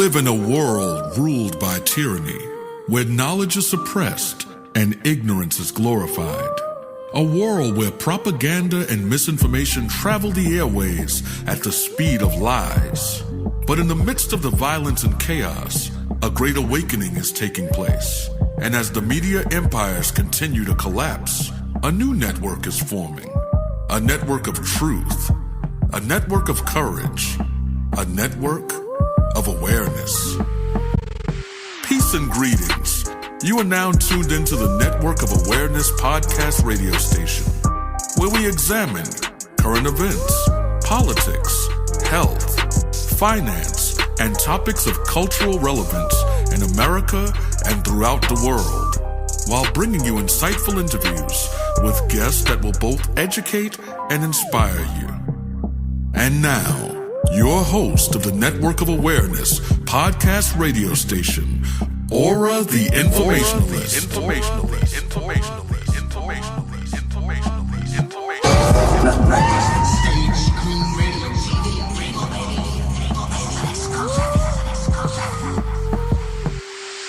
live in a world ruled by tyranny, where knowledge is suppressed and ignorance is glorified. A world where propaganda and misinformation travel the airways at the speed of lies. But in the midst of the violence and chaos, a great awakening is taking place. And as the media empires continue to collapse, a new network is forming. A network of truth. A network of courage. A network of awareness. Peace and greetings. You are now tuned into the Network of Awareness podcast radio station, where we examine current events, politics, health, finance, and topics of cultural relevance in America and throughout the world, while bringing you insightful interviews with guests that will both educate and inspire you. And now, your host of the Network of Awareness podcast radio station, ORRA the Informationalist.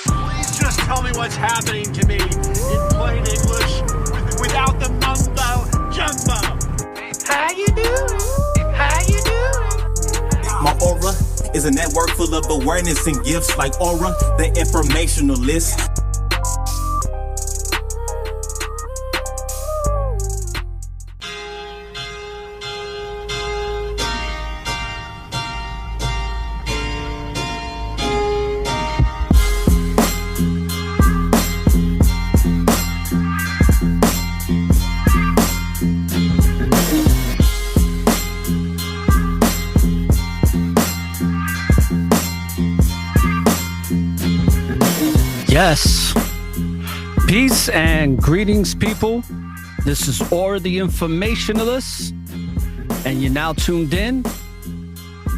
Please just tell me what's happening to me in plain English without the mumbo jumbo. How you doing? How you doing? My aura is a network full of awareness and gifts like ORRA, the Informationalist. Yes. Peace and greetings, people. This is ORRA the Informationalist, and you're now tuned in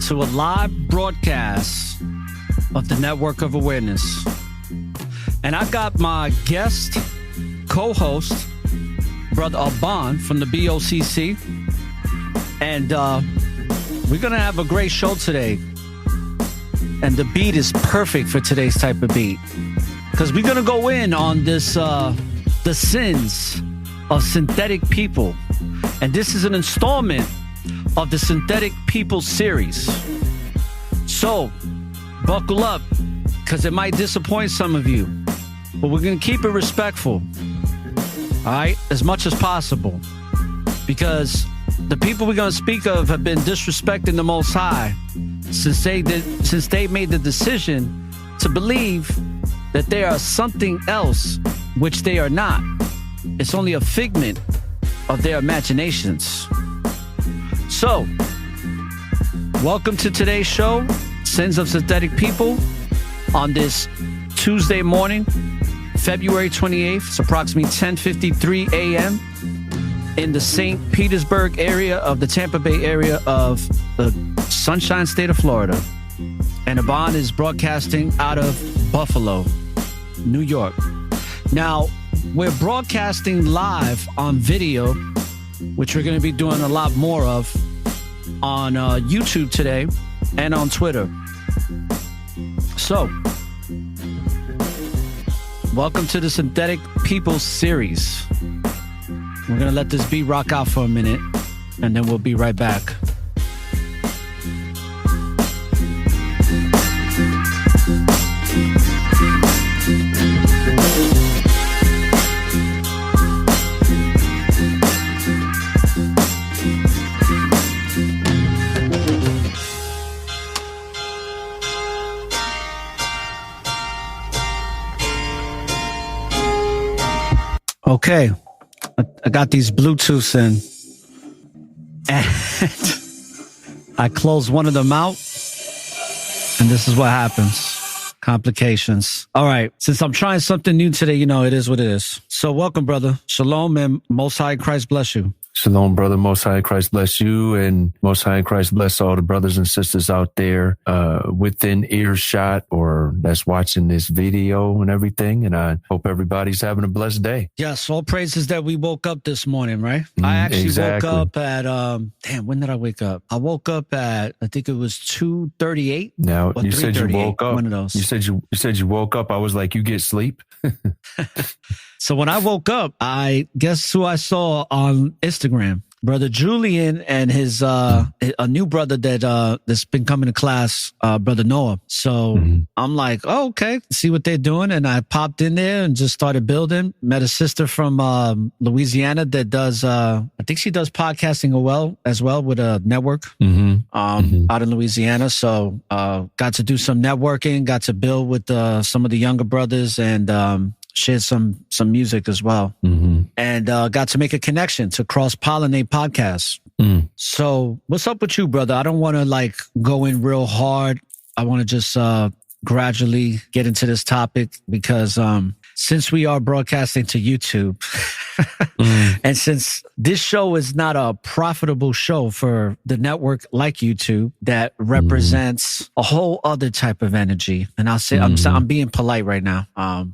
to a live broadcast of the Network of Awareness. And I got my guest, co-host, Brother Alban from the BOCC. And we're going to have a great show today. And the beat is perfect for today's type of beat, because we're going to go in on this, the sins of synthetic people. And this is an installment of the Synthetic People series. So, buckle up, because it might disappoint some of you. But we're going to keep it respectful, all right, as much as possible. Because the people we're going to speak of have been disrespecting the Most High since they made the decision to believe that they are something else, which they are not. It's only a figment of their imaginations. So, welcome to today's show, Sins of Synthetic People, on this Tuesday morning, February 28th. It's approximately 10:53 a.m. in the St. Petersburg area of the Tampa Bay area of the Sunshine State of Florida. And Alban is broadcasting out of Buffalo, New York. Now, we're broadcasting live on video, which we're going to be doing a lot more of on YouTube today and on Twitter. So, welcome to the Synthetic People series. We're going to let this beat rock out for a minute, and then we'll be right back. Okay, I got these Bluetooths in, and I closed one of them out, and this is what happens. Complications. All right, since I'm trying something new today, you know, it is what it is. So welcome, brother. Shalom, and Most High Christ bless you. Shalom, brother. Most High in Christ bless you, and Most High in Christ bless all the brothers and sisters out there within earshot or that's watching this video and everything. And I hope everybody's having a blessed day. Yes, all praises that we woke up this morning, right? I actually woke up at when did I wake up? I woke up at, I think it was 2:38. Now you said you woke up. One of those. You said you woke up. I was like, you get sleep. So when I woke up, I guess who I saw on Instagram? Brother Julian and his a new brother that's been coming to class, Brother Noah. So I'm like, oh, okay, see what they're doing. And I popped in there and just started building. Met a sister from Louisiana that does I think she does podcasting as well with a network out in Louisiana. So got to do some networking, got to build with some of the younger brothers and shared some music as well, and got to make a connection to cross-pollinate podcasts. So what's up with you, brother? I don't want to go in real hard. I want to just gradually get into this topic because since we are broadcasting to YouTube and since this show is not a profitable show for the network like YouTube that represents a whole other type of energy. And I'll say, I'm being polite right now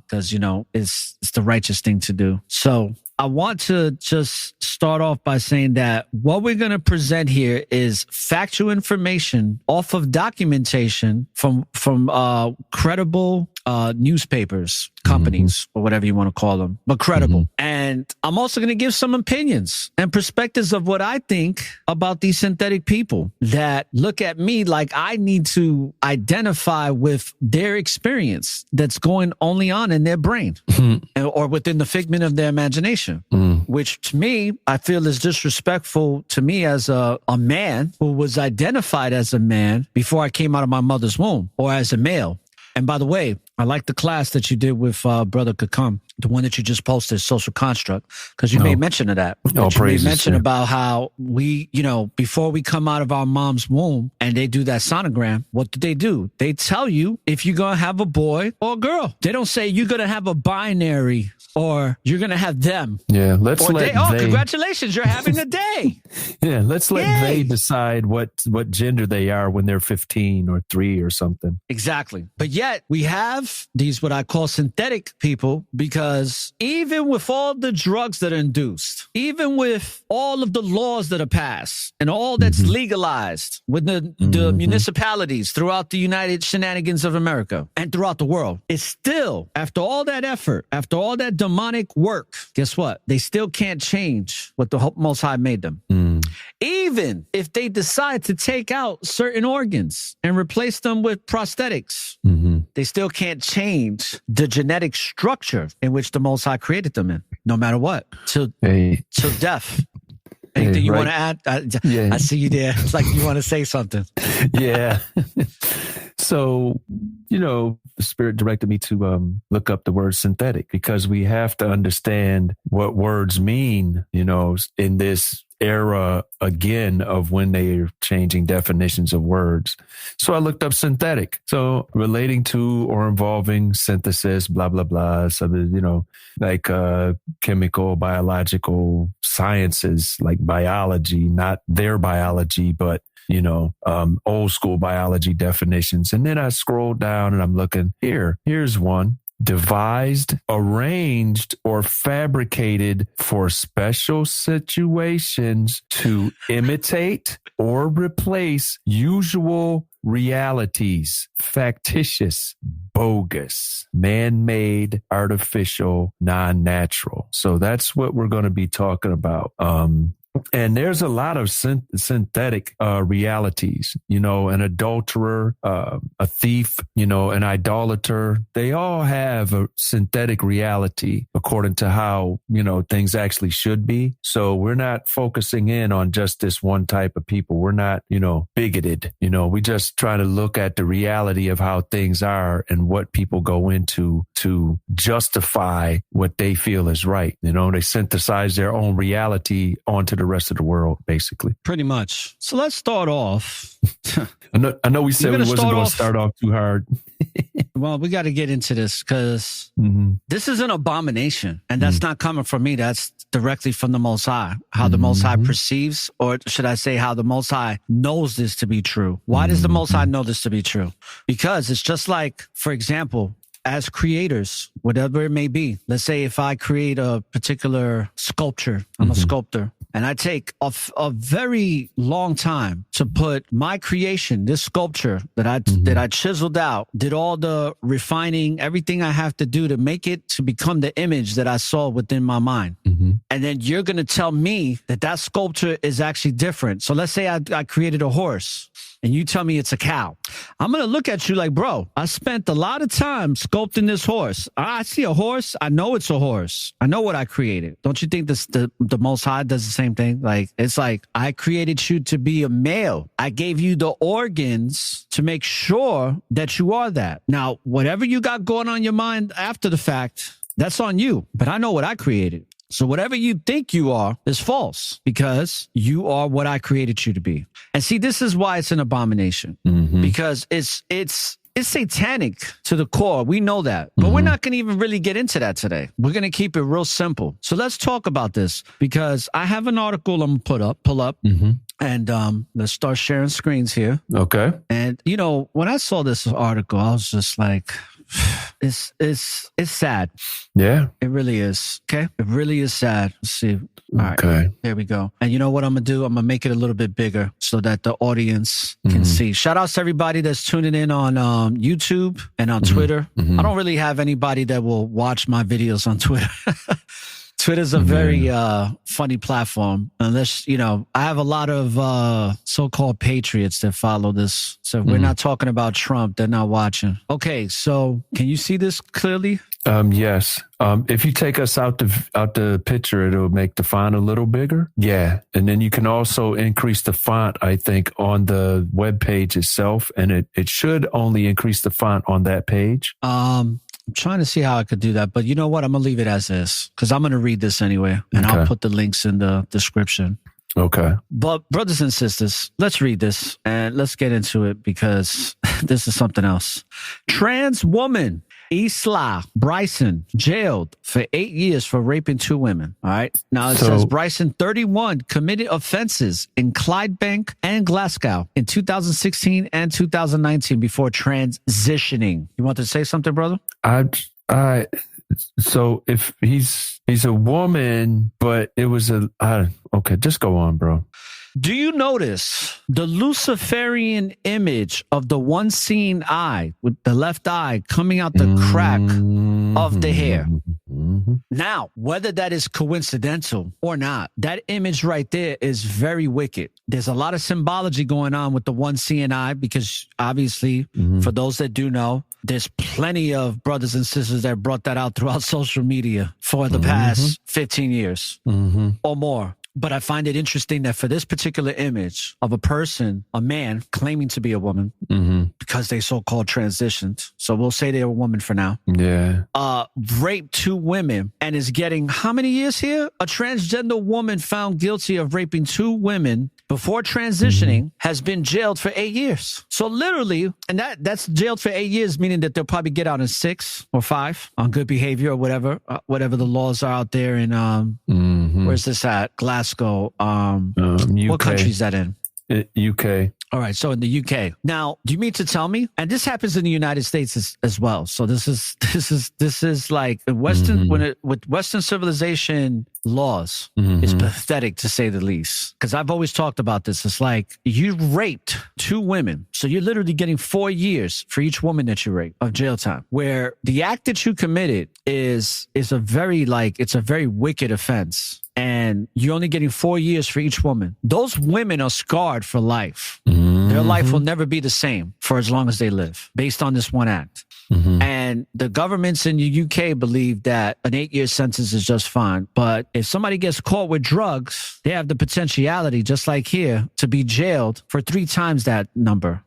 because, it's the righteous thing to do. So I want to just start off by saying that what we're going to present here is factual information off of documentation from credible newspapers, companies, or whatever you want to call them, but credible. And I'm also going to give some opinions and perspectives of what I think about these synthetic people that look at me like I need to identify with their experience that's going only on in their brain or within the figment of their imagination, which to me, I feel is disrespectful to me as a man who was identified as a man before I came out of my mother's womb or as a male. And by the way, I like the class that you did with Brother Kakam, the one that you just posted, Social Construct, because you made mention of that. You made mention about how we, before we come out of our mom's womb and they do that sonogram, what do? They tell you if you're going to have a boy or a girl. They don't say you're going to have a binary or you're going to have them. Yeah, let's let they, congratulations, you're having a day. Yeah, let's let they decide what gender they are when they're 15 or 3 or something. Exactly. But yet we have these what I call synthetic people because even with all the drugs that are induced, even with all of the laws that are passed and all that's legalized with the municipalities throughout the United Shenanigans of America and throughout the world, it's still, after all that effort, after all that demonic work, guess what? They still can't change what the Most High made them. Even if they decide to take out certain organs and replace them with prosthetics, they still can't change the genetic structure in which the Most High created them in, no matter what, till death. Anything you want to add? I see you there. It's like you want to say something. Yeah. So, the Spirit directed me to look up the word synthetic because we have to understand what words mean, in this era again of when they're changing definitions of words. So I looked up synthetic. So relating to or involving synthesis, blah, blah, blah. So, like chemical, biological sciences, like biology, not their biology, but old school biology definitions. And then I scrolled down and I'm looking here's one. Devised, arranged, or fabricated for special situations to imitate or replace usual realities, factitious, bogus, man-made, artificial, non-natural. So that's what we're going to be talking about. And there's a lot of synthetic realities, an adulterer, a thief, an idolater. They all have a synthetic reality according to how, things actually should be. So we're not focusing in on just this one type of people. We're not, bigoted. We just try to look at the reality of how things are and what people go into to justify what they feel is right. They synthesize their own reality onto the rest of the world, basically. Pretty much. So let's start off I know we said we wasn't going to start off too hard. Well, we got to get into this because this is an abomination. And that's not coming from me. That's directly from the Most High. How the Most High perceives, or should I say how the Most High knows this to be true. Why does the Most High know this to be true? Because it's just like, for example, as creators, whatever it may be, let's say if I create a particular sculpture, I'm a sculptor, and I take a very long time to put my creation, this sculpture that I chiseled out, did all the refining, everything I have to do to make it to become the image that I saw within my mind. And then you're going to tell me that that sculpture is actually different. So let's say I created a horse and you tell me it's a cow. I'm going to look at you like, bro, I spent a lot of time sculpting this horse. I see a horse. I know it's a horse. I know what I created. Don't you think the Most High does the same thing? Like, it's like, I created you to be a male. I gave you the organs to make sure that you are that. Now, whatever you got going on in your mind after the fact, that's on you. But I know what I created. So whatever you think you are is false because you are what I created you to be. And see, this is why it's an abomination because it's satanic to the core. We know that, but we're not going to even really get into that today. We're going to keep it real simple. So let's talk about this because I have an article I'm going to pull up. And let's start sharing screens here. Okay. And, you know, when I saw this article, I was just like, it's sad. Yeah. It really is. Okay. It really is sad. Let's see. All right. Okay. There we go. And you know what I'm going to do? I'm going to make it a little bit bigger so that the audience can see. Shout outs to everybody that's tuning in on YouTube and on Twitter. I don't really have anybody that will watch my videos on Twitter. Twitter's a very funny platform, unless, you know, I have a lot of so-called patriots that follow this. So if we're not talking about Trump, they're not watching. Okay, so can you see this clearly? Yes. If you take us out the picture, it'll make the font a little bigger. Yeah. And then you can also increase the font, I think, on the web page itself. And it should only increase the font on that page. I'm trying to see how I could do that, but you know what? I'm going to leave it as is because I'm going to read this anyway, and I'll put the links in the description. Okay. But brothers and sisters, let's read this and let's get into it because this is something else. Trans woman Isla Bryson jailed for 8 years for raping 2 women. All right. Now it says Bryson, 31, committed offenses in Clydebank and Glasgow in 2016 and 2019 before transitioning. You want to say something, brother? So if he's a woman, but it was okay, just go on, bro. Do you notice the Luciferian image of the one seen eye with the left eye coming out the crack of the hair? Now, whether that is coincidental or not, that image right there is very wicked. There's a lot of symbology going on with the one seeing eye because obviously, for those that do know, there's plenty of brothers and sisters that brought that out throughout social media for the past 15 years or more. But I find it interesting that for this particular image of a person, a man claiming to be a woman, because they so-called transitioned, so we'll say they're a woman for now. Yeah. Raped 2 women and is getting how many years here? A transgender woman found guilty of raping 2 women before transitioning has been jailed for 8 years. So literally, and that's jailed for 8 years, meaning that they'll probably get out in 6 or 5 on good behavior or whatever the laws are out there in, where's this at? Glasgow. UK. What country is that in? UK. All right, so in the UK. Now, do you mean to tell me? And this happens in the United States as well. So this is like Western with Western civilization laws. It's pathetic to say the least. Because I've always talked about this. It's like you raped 2 women, so you're literally getting 4 years for each woman that you raped of jail time. Where the act that you committed is a very wicked offense. And you're only getting 4 years for each woman. Those women are scarred for life. Their life will never be the same for as long as they live, based on this one act. And the governments in the UK believe that an 8-year sentence is just fine. But if somebody gets caught with drugs, they have the potentiality, just like here, to be jailed for 3 times that number.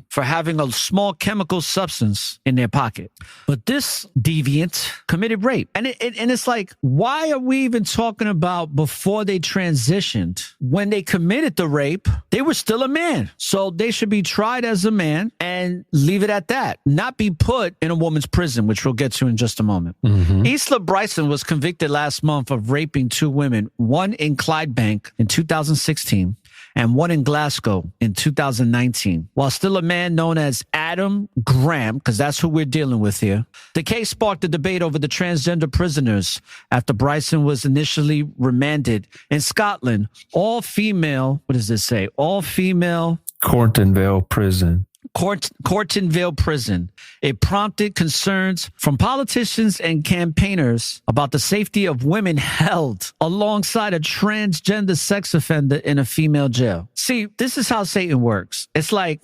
for having a small chemical substance in their pocket. But this deviant committed rape. And it's like, why are we even talking about before they transitioned? When they committed the rape, they were still a man. So they should be tried as a man and leave it at that. Not be put in a woman's prison, which we'll get to in just a moment. Isla Bryson was convicted last month of raping 2 women, one in Clydebank in 2016 and one in Glasgow in 2019. While still a man known as Adam Graham, because that's who we're dealing with here, the case sparked a debate over the transgender prisoners after Bryson was initially remanded in Scotland. All female, what does this say? All female Corntonville Prison. Corntonville Prison. It prompted concerns from politicians and campaigners about the safety of women held alongside a transgender sex offender in a female jail. See, this is how Satan works. It's like,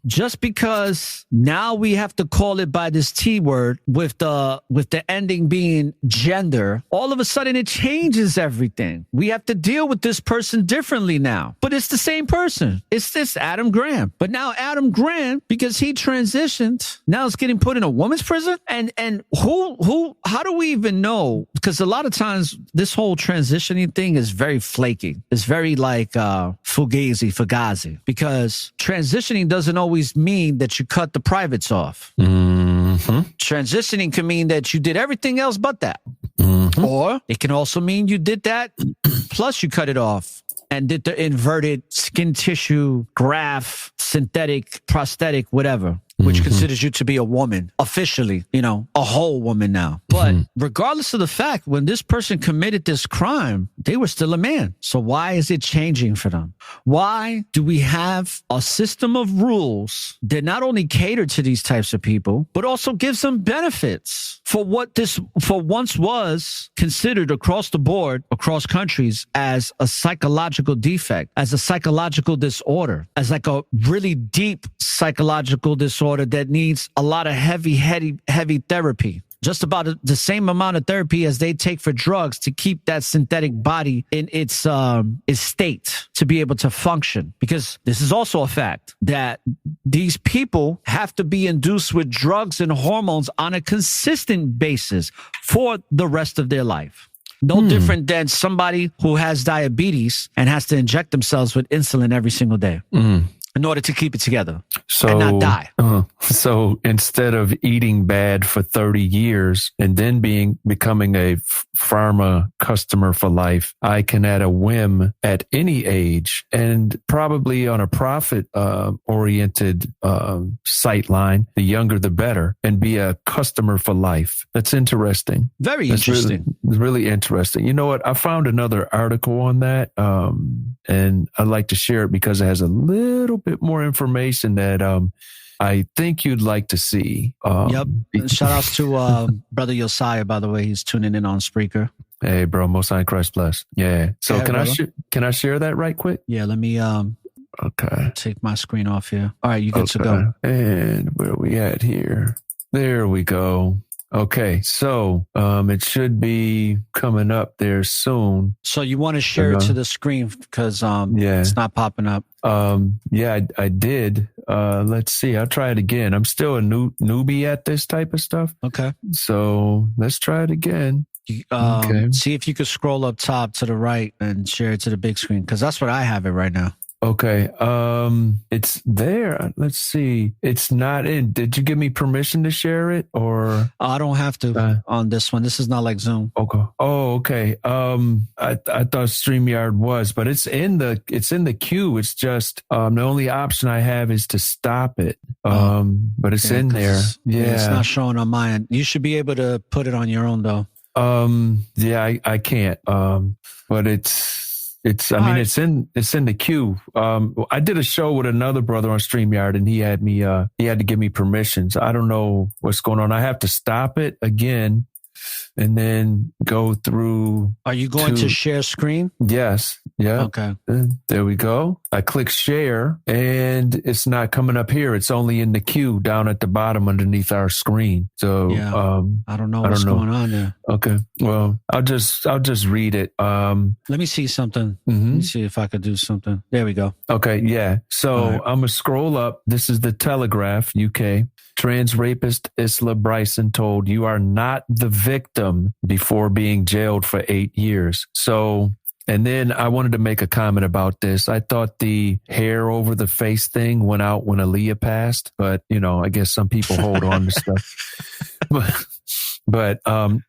just because now we have to call it by this T word with the ending being gender, all of a sudden it changes everything. We have to deal with this person differently now. But it's the same person. It's this Adam Graham. But now Adam Graham, because he transitioned, now it's getting put in a woman's prison. And how do we even know? Because a lot of times this whole transitioning thing is very flaky. It's very like fugazi, because transitioning doesn't always mean that you cut the privates off. Transitioning can mean that you did everything else but that. Or it can also mean you did that plus you cut it off and did the inverted skin tissue graft, synthetic, prosthetic, whatever, which considers you to be a woman, officially, a whole woman now. But regardless of the fact, when this person committed this crime, they were still a man. So why is it changing for them? Why do we have a system of rules that not only cater to these types of people, but also gives them benefits for what this for once was considered across the board, across countries, as a psychological defect, as a psychological disorder, as like a really deep psychological disorder that needs a lot of heavy therapy. Just about the same amount of therapy as they take for drugs to keep that synthetic body in its state to be able to function. Because this is also a fact that these people have to be induced with drugs and hormones on a consistent basis for the rest of their life. No different than somebody who has diabetes and has to inject themselves with insulin every single day. In order to keep it together and not die. So instead of eating bad for 30 years and then becoming a pharma customer for life, I can at a whim at any age and probably on a profit oriented sight line, the younger the better, and be a customer for life. That's interesting. Very interesting. Really interesting. You know what? I found another article on that, and I'd like to share it because it has a little bit more information that I think you'd like to see. Yep. Shout outs to Brother Josiah, by the way. He's tuning in on Spreaker. Hey, bro. Most High Christ bless. Yeah. So can I share that right quick? Yeah. Let me take my screen off here. All right. You good to go. And where are we at here? There we go. Okay, so it should be coming up there soon. So you want to share it to the screen because it's not popping up. Yeah, I did. Let's see. I'll try it again. I'm still a newbie at this type of stuff. Okay. So let's try it again. See if you could scroll up top to the right and share it to the big screen because that's what I have it right now. Okay. It's there. Let's see. It's not in. Did you give me permission to share it or? I don't have to on this one. This is not like Zoom. Okay. Oh, okay. I thought StreamYard was, but it's in the queue. It's just, the only option I have is to stop it. But it's in there. Yeah. It's not showing on mine. You should be able to put it on your own though. Yeah, I can't. But it's in the queue. I did a show with another brother on StreamYard and he had to give me permission. So I don't know what's going on. I have to stop it again and then go through. Are you going to share screen? Yes. Yeah. Okay. There we go. I click share and it's not coming up here. It's only in the queue down at the bottom underneath our screen. So I don't know what's going on there. Okay. Well, I'll just read it. Let me see something. Let me see if I could do something. There we go. Okay. Yeah. So I'm going to scroll up. This is the Telegraph, UK. Trans rapist Isla Bryson told you are not the victim before being jailed for 8 years. So, and then I wanted to make a comment about this. I thought the hair over the face thing went out when Aaliyah passed, but I guess some people hold on to stuff. But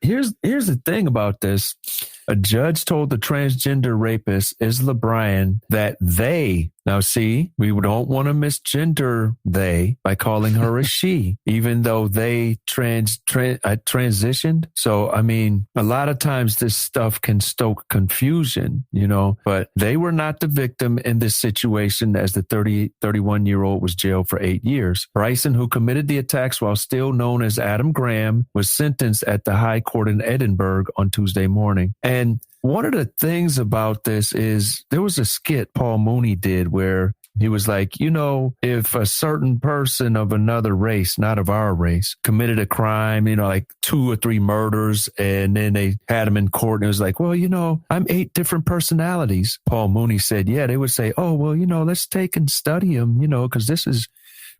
here's the thing about this. A judge told the transgender rapist Isla Bryan that now see, we don't want to misgender they by calling her a she, even though they transitioned. So, I mean, a lot of times this stuff can stoke confusion, but they were not the victim in this situation as the 31-year-old was jailed for 8 years. Bryson, who committed the attacks while still known as Adam Graham, was sentenced at the High Court in Edinburgh on Tuesday morning. And one of the things about this is there was a skit Paul Mooney did where he was like, if a certain person of another race, not of our race, committed a crime, like 2 or 3 murders, and then they had him in court and it was like, well, I'm 8 different personalities. Paul Mooney said, yeah, they would say, oh, well, let's take and study him, because this is.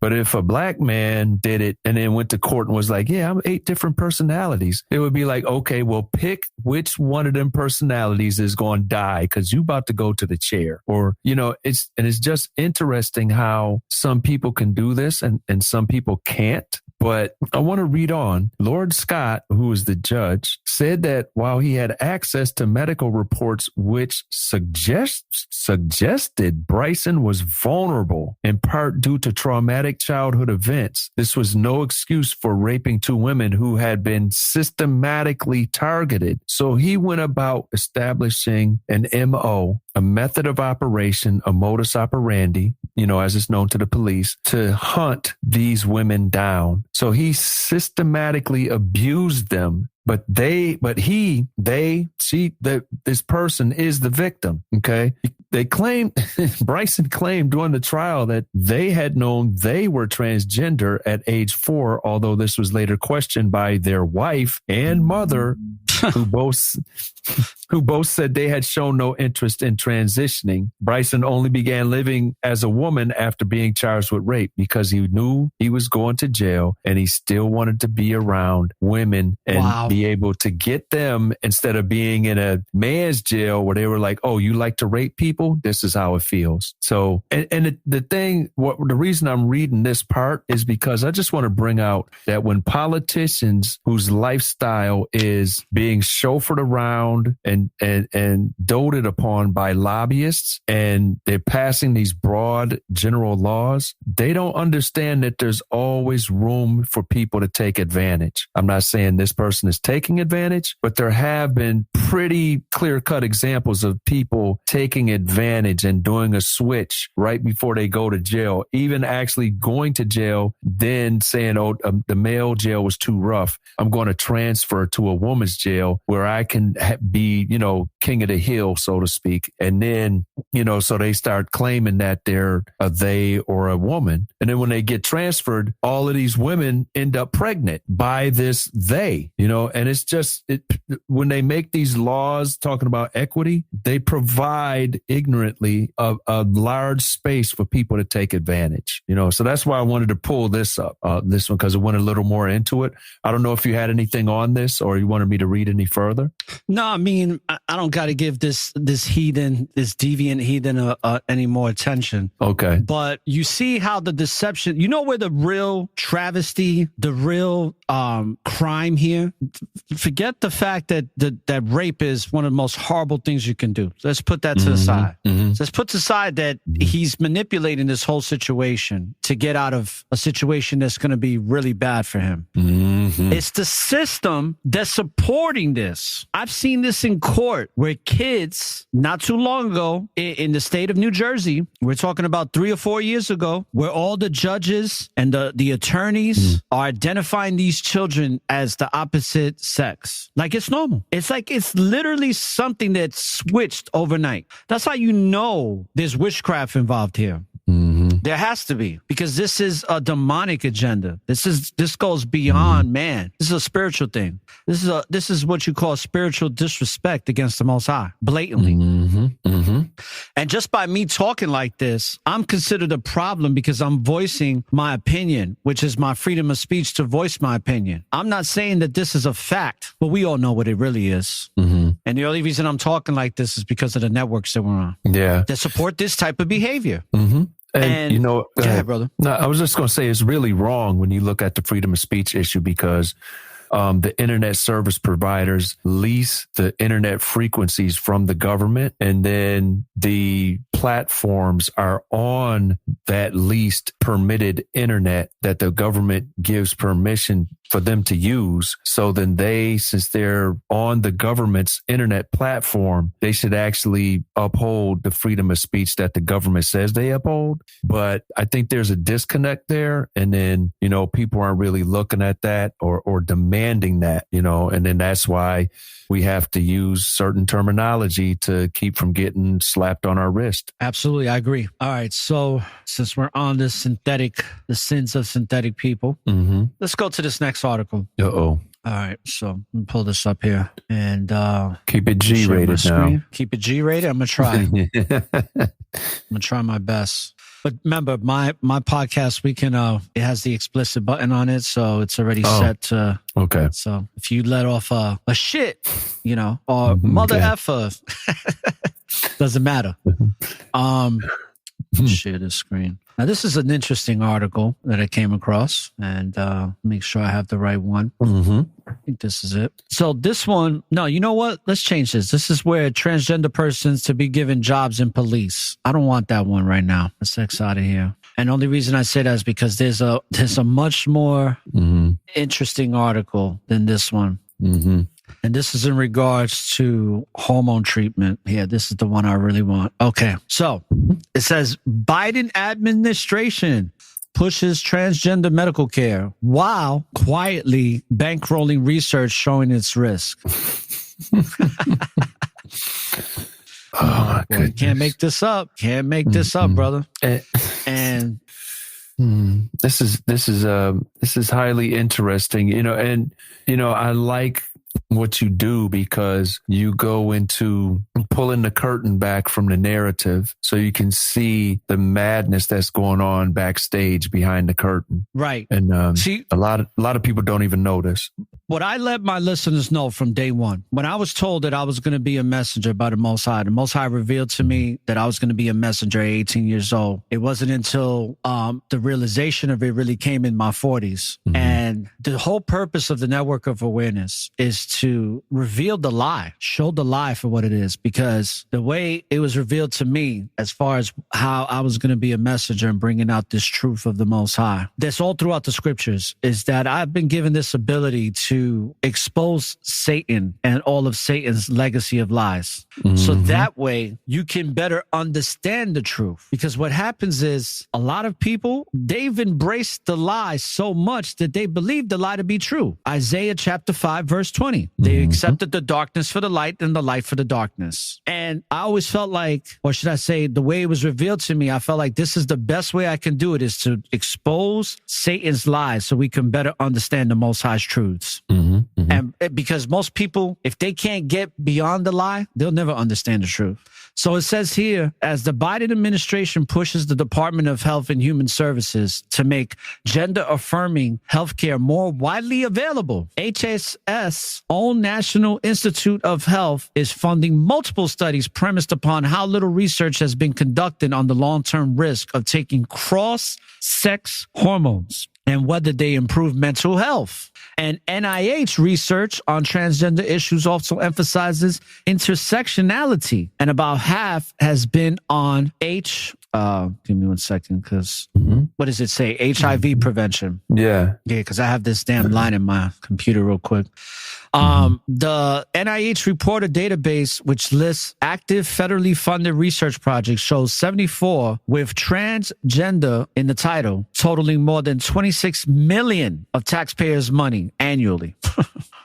But if a black man did it and then went to court and was like, yeah, I'm 8 different personalities, it would be like, okay, well, pick which one of them personalities is going to die because you about to go to the chair. Or, it's just interesting how some people can do this and some people can't. But I want to read on. Lord Scott, who is the judge, said that while he had access to medical reports which suggested Bryson was vulnerable, in part due to traumatic childhood events, this was no excuse for raping 2 women who had been systematically targeted. So he went about establishing an MO, a method of operation, a modus operandi, as it's known to the police, to hunt these women down. So he systematically abused them, but this person is the victim. Okay. They claimed, Bryson claimed during the trial that they had known they were transgender at age 4, although this was later questioned by their wife and mother, who both said they had shown no interest in transitioning. Bryson only began living as a woman after being charged with rape because he knew he was going to jail and he still wanted to be around women and be able to get them instead of being in a man's jail where they were like, oh, you like to rape people? This is how it feels. So, and the reason I'm reading this part is because I just want to bring out that when politicians whose lifestyle is being chauffeured around and doted upon by lobbyists and they're passing these broad general laws, they don't understand that there's always room for people to take advantage. I'm not saying this person is taking advantage, but there have been pretty clear-cut examples of people taking advantage and doing a switch right before they go to jail, even actually going to jail, then saying, oh, the male jail was too rough. I'm going to transfer to a woman's jail where I can be, king of the hill, so to speak. And then, so they start claiming that they're a they or a woman. And then when they get transferred, all of these women end up pregnant by this they, and it's just, when they make these laws talking about equity, they provide ignorantly a large space for people to take advantage, so that's why I wanted to pull this up, this one, because it went a little more into it. I don't know if you had anything on this or you wanted me to read any further. No, I mean, I don't got to give this deviant heathen any more attention. Okay. But you see how the deception, where the real travesty, the real crime here, forget the fact that that rape is one of the most horrible things you can do. Let's put that to the side. Let's put aside that he's manipulating this whole situation to get out of a situation that's going to be really bad for him. It's the system that's supporting this. I've seen this in court where kids, not too long ago, in the state of New Jersey, we're talking about 3 or 4 years ago, where all the judges and the attorneys are identifying these children as the opposite sex. Like it's normal. It's like it's literally something that switched overnight. That's how you know there's witchcraft involved here. There has to be, because this is a demonic agenda. This goes beyond man. This is a spiritual thing. This is what you call spiritual disrespect against the Most High, blatantly. And just by me talking like this, I'm considered a problem because I'm voicing my opinion, which is my freedom of speech to voice my opinion. I'm not saying that this is a fact, but we all know what it really is. And the only reason I'm talking like this is because of the networks that we're on. Yeah, that support this type of behavior. And you know, go ahead, brother. No, I was just going to say it's really wrong when you look at the freedom of speech issue, because the internet service providers lease the internet frequencies from the government, and then the platforms are on that leased permitted internet that the government gives permission for them to use. So then they, since they're on the government's internet platform, they should actually uphold the freedom of speech that the government says they uphold. But I think there's a disconnect there. And then, you know, people aren't really looking at that or demanding that, you know, and then that's why we have to use certain terminology to keep from getting slapped on our wrist. Absolutely. I agree. All right. So since we're on the sins of synthetic people, let's go to this next article. All right. So let me pull this up here and keep it G-rated now. Keep it G-rated. I'm going to try. I'm going to try my best. But remember, my podcast, we can, it has the explicit button on it. So it's already set to. Okay. So if you let off a shit, you know, or mother effer, doesn't matter. Share this screen. Now, this is an interesting article that I came across, and make sure I have the right one. I think this is it. So this one, no, you know what? Let's change this. This is where transgender persons to be given jobs in police. I don't want that one right now. Let's X out of here. And the only reason I say that is because there's a much more interesting article than this one. And this is in regards to hormone treatment. Yeah, this is the one I really want. Okay. So it says Biden administration pushes transgender medical care while quietly bankrolling research showing its risk. Oh, boy, can't make this up. Can't make this up, brother. And this is highly interesting, you know, and you know, I like what you do because you go into pulling the curtain back from the narrative so you can see the madness that's going on backstage behind the curtain. Right. And see, a lot of people don't even know this. What I let my listeners know from day one, when I was told that I was going to be a messenger by the Most High revealed to me that I was going to be a messenger at 18 years old. It wasn't until the realization of it really came in my 40s. And the whole purpose of the Network of Awareness is to reveal the lie, show the lie for what it is, because the way it was revealed to me as far as how I was going to be a messenger and bringing out this truth of the Most High, that's all throughout the scriptures, is that I've been given this ability to expose Satan and all of Satan's legacy of lies. So that way you can better understand the truth. Because what happens is a lot of people, they've embraced the lie so much that they believe the lie to be true. Isaiah chapter 5, verse 20. They accepted the darkness for the light and the light for the darkness. And I always felt like, or should I say, the way it was revealed to me, I felt like this is the best way I can do it, is to expose Satan's lies so we can better understand the Most High's truths. And because most people, if they can't get beyond the lie, they'll never understand the truth. So it says here, as the Biden administration pushes the Department of Health and Human Services to make gender-affirming healthcare more widely available, HHS' own National Institute of Health is funding multiple studies premised upon how little research has been conducted on the long-term risk of taking cross-sex hormones and whether they improve mental health. And NIH research on transgender issues also emphasizes intersectionality, and about half has been on Give me 1 second, because what does it say? HIV prevention. Yeah. Yeah, because I have this damn line in my computer real quick. The NIH reporter database, which lists active federally funded research projects, shows 74 with transgender in the title, totaling more than 26 million of taxpayers' money annually.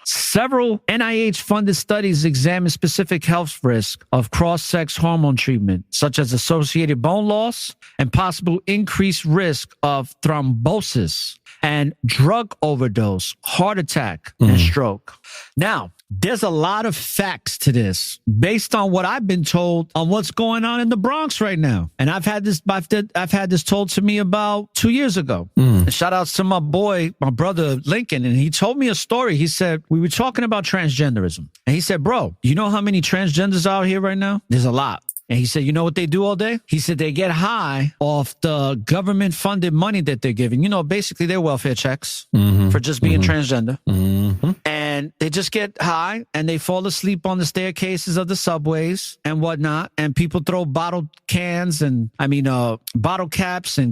Several NIH-funded studies examine specific health risks of cross-sex hormone treatment, such as associated bone loss and possible increased risk of thrombosis and drug overdose, heart attack, and stroke. Now, there's a lot of facts to this based on what I've been told on what's going on in the Bronx right now. And I've had this told to me about 2 years ago. And shout outs to my brother Lincoln. And he told me a story. He said, we were talking about transgenderism. And he said, bro, you know how many transgenders are out here right now? There's a lot. And he said, you know what they do all day? He said they get high off the government funded money that they're giving. You know, basically their welfare checks for just being transgender. And they just get high and they fall asleep on the staircases of the subways and whatnot. And people throw bottle caps and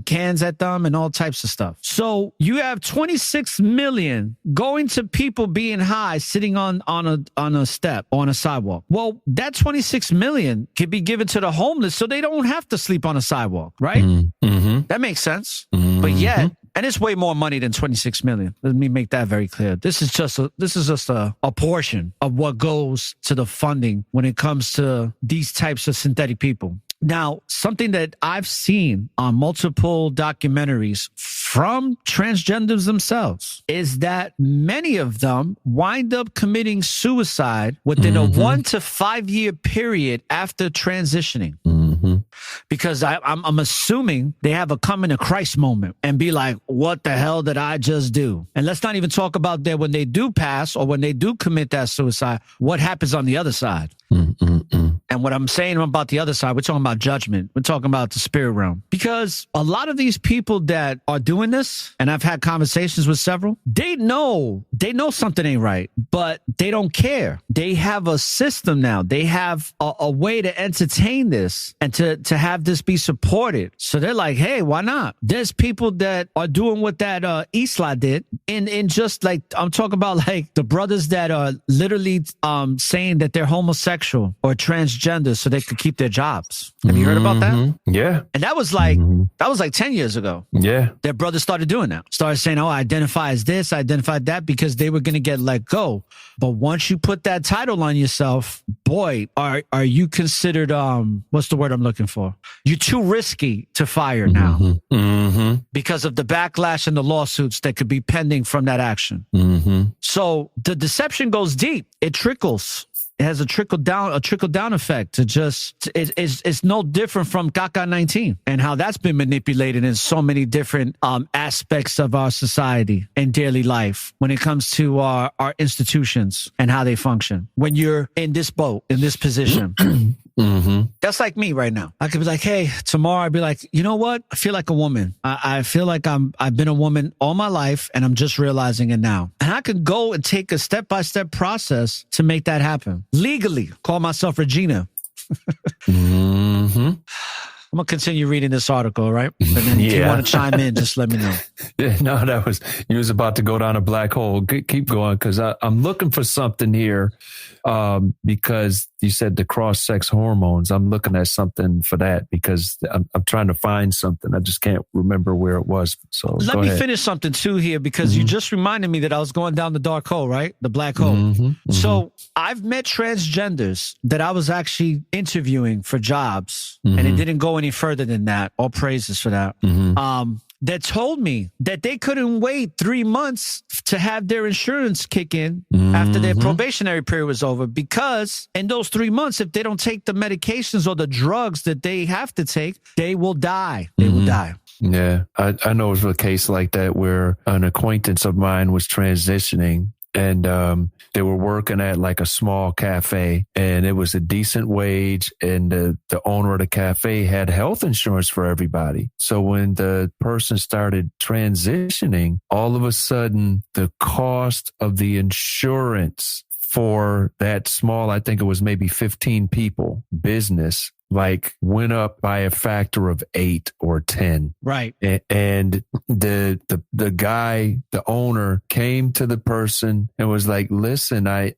cans at them and all types of stuff. So you have 26 million going to people being high, sitting on a step, on a sidewalk. Well, that 26 million could be given to the homeless so they don't have to sleep on a sidewalk, right? That makes sense. But yet, and it's way more money than 26 million. Let me make that very clear. This is just a portion of what goes to the funding when it comes to these types of synthetic people. Now, something that I've seen on multiple documentaries from transgenders themselves is that many of them wind up committing suicide within a 1 to 5 year period after transitioning. Because I'm assuming they have a coming to Christ moment and be like, what the hell did I just do? And let's not even talk about that when they do pass or when they do commit that suicide, what happens on the other side? And what I'm saying about the other side, we're talking about judgment. We're talking about the spirit realm. Because a lot of these people that are doing this, and I've had conversations with several, they know something ain't right, but they don't care. They have a system now. They have a way to entertain this and to have this be supported. So they're like, hey, why not? There's people that are doing what that Isla did in just like, I'm talking about like the brothers that are literally saying that they're homosexual or transgender so they could keep their jobs. Have you heard about that? Yeah. And that was like 10 years ago. Yeah. Their brothers started doing that. Started saying, oh, I identify as this, I identify that, because they were going to get let go. But once you put that title on yourself, boy, are you considered, what's the word I'm looking for? You're too risky to fire now because of the backlash and the lawsuits that could be pending from that action. So the deception goes deep. It trickles. It has a trickle down effect. It's no different from Caca 19 and how that's been manipulated in so many different aspects of our society and daily life when it comes to our institutions and how they function. When you're in this boat, in this position. That's like me right now. I could be like, hey, tomorrow I'd be like, you know what? I feel like a woman. I feel like I've been a woman all my life and I'm just realizing it now. And I could go and take a step-by-step process to make that happen. Legally, call myself Regina. I'm going to continue reading this article, right? And then if you want to chime in, just let me know. Yeah, no, you was about to go down a black hole. Keep going, because I'm looking for something here because you said the cross-sex hormones. I'm looking at something for that because I'm trying to find something. I just can't remember where it was. So let me finish something too here because you just reminded me that I was going down the dark hole, right? The black hole. So I've met transgenders that I was actually interviewing for jobs and it didn't go any further than that. All praises for that. That told me that they couldn't wait 3 months to have their insurance kick in after their probationary period was over, because in those 3 months, if they don't take the medications or the drugs that they have to take, they will die. They will die. Yeah, I know it was a case like that where an acquaintance of mine was transitioning. And they were working at like a small cafe, and it was a decent wage. And the owner of the cafe had health insurance for everybody. So when the person started transitioning, all of a sudden, the cost of the insurance for that small, I think it was maybe 15 people business, like went up by a factor of 8 or 10. Right. And the guy, the owner, came to the person and was like, listen, I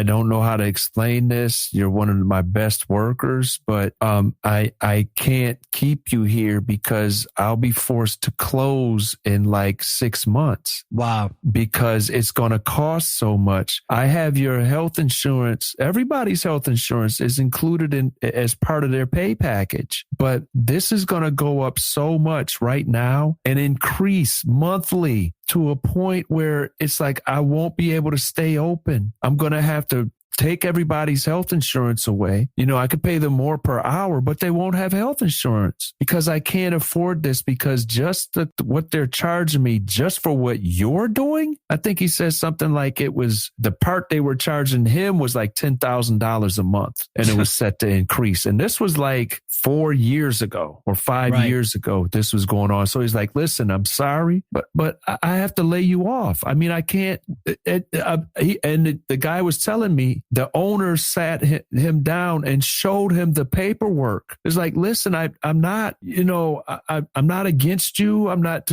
don't know how to explain this. You're one of my best workers, but I can't keep you here because I'll be forced to close in like 6 months. Wow. Because it's going to cost so much. I have your health insurance. Everybody's health insurance is included in as part of their pay package. But this is going to go up so much right now and increase monthly to a point where it's like I won't be able to stay open. I'm going to have to take everybody's health insurance away. You know, I could pay them more per hour, but they won't have health insurance because I can't afford this because just what they're charging me just for what you're doing. I think he says something like it was the part they were charging him was like $10,000 a month and it was set to increase. And this was like 4 years ago or 5 years ago, this was going on. So he's like, listen, I'm sorry, but I have to lay you off. I mean, I can't. The guy was telling me, the owner sat him down and showed him the paperwork. It's like, listen, I'm not, I'm not against you. I'm not,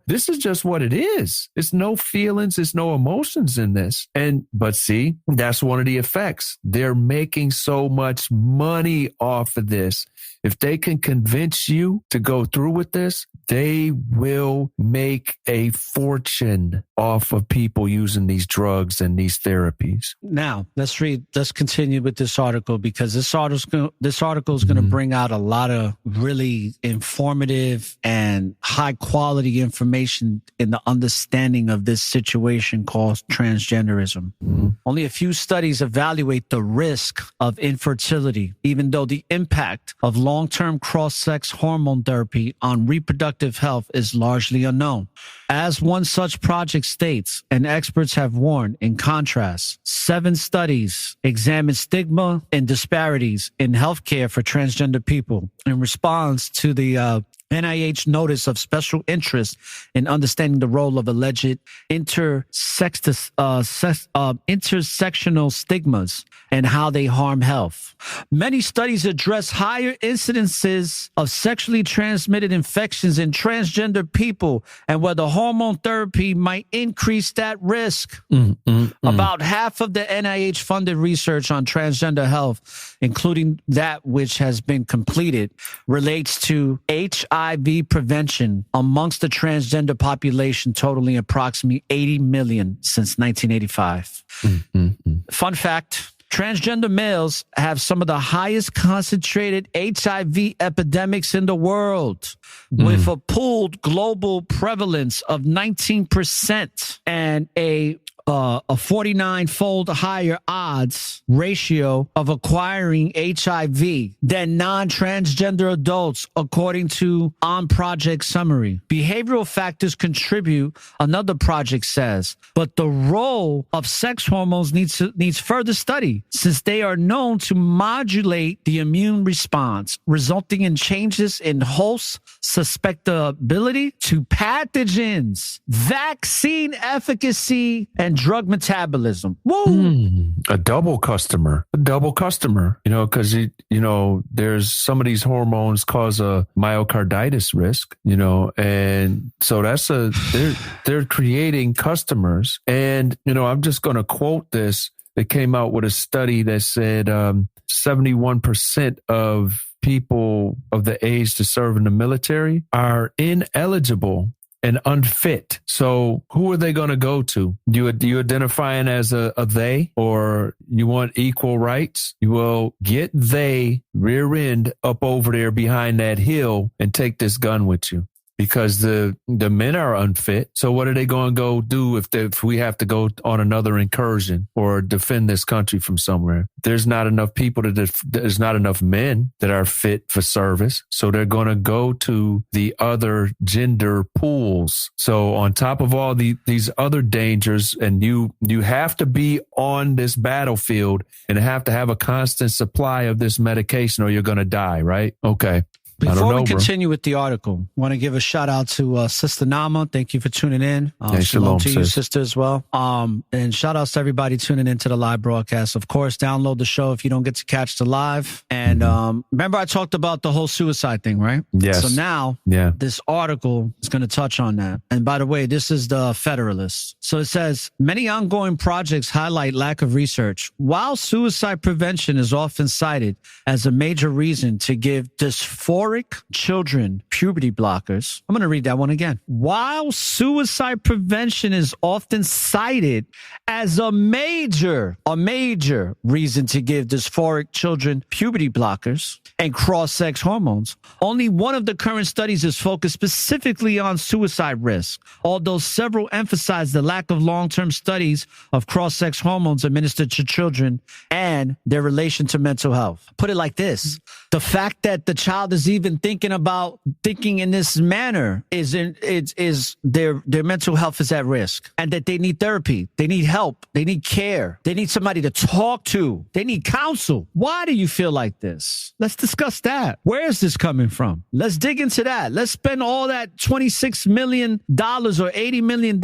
this is just what it is. It's no feelings. It's no emotions in this. But see, that's one of the effects. They're making so much money off of this. If they can convince you to go through with this, they will make a fortune off of people using these drugs and these therapies. Now, let's continue with this article because this article is going to bring out a lot of really informative and high quality information in the understanding of this situation called transgenderism. Only a few studies evaluate the risk of infertility, even though the impact of long-term cross-sex hormone therapy on reproductive health is largely unknown. As one such project states, and experts have warned, in contrast, 7 studies examine stigma and disparities in healthcare for transgender people in response to the NIH notice of special interest in understanding the role of alleged intersectional stigmas and how they harm health. Many studies address higher incidences of sexually transmitted infections in transgender people and whether hormone therapy might increase that risk. About half of the NIH-funded research on transgender health, including that which has been completed, relates to HIV prevention amongst the transgender population, totaling approximately 80 million since 1985. Fun fact, transgender males have some of the highest concentrated HIV epidemics in the world, with a pooled global prevalence of 19% and a 49-fold higher odds ratio of acquiring HIV than non-transgender adults, according to On Project Summary. Behavioral factors contribute, another project says, but the role of sex hormones needs further study, since they are known to modulate the immune response, resulting in changes in host susceptibility to pathogens, vaccine efficacy, and drug metabolism. Woo! A double customer, because, there's some of these hormones cause a myocarditis risk, and so they're creating customers. And, I'm just going to quote this. They came out with a study that said 71% of people of the age to serve in the military are ineligible and unfit. So who are they going to go to? Do you identifying as a they, or you want equal rights? You will get they rear end up over there behind that hill and take this gun with you. Because the men are unfit. So what are they going to go do if we have to go on another incursion or defend this country from somewhere? There's not enough people there's not enough men that are fit for service. So they're going to go to the other gender pools. So on top of all these other dangers, and you have to be on this battlefield and have to have a constant supply of this medication or you're going to die, right? Okay. Before we continue with the article, I want to give a shout out to Sister Nama. Thank you for tuning in. Shalom to you, sister, as well. And shout outs to everybody tuning into the live broadcast. Of course, download the show if you don't get to catch the live. And remember, I talked about the whole suicide thing, right? Yes. So now, this article is going to touch on that. And by the way, this is the Federalist. So it says, many ongoing projects highlight lack of research. While suicide prevention is often cited as a major reason to give dysphoric children puberty blockers. I'm going to read that one again. While suicide prevention is often cited as a major reason to give dysphoric children puberty blockers and cross-sex hormones, only one of the current studies is focused specifically on suicide risk, although several emphasize the lack of long-term studies of cross-sex hormones administered to children and their relation to mental health. Put it like this. The fact that the child is even thinking in this manner is their mental health is at risk, and that they need therapy, they need help, they need care, they need somebody to talk to, they need counsel. Why do you feel like this? Let's discuss that. Where is this coming from? Let's dig into that. Let's spend all that $26 million or $80 million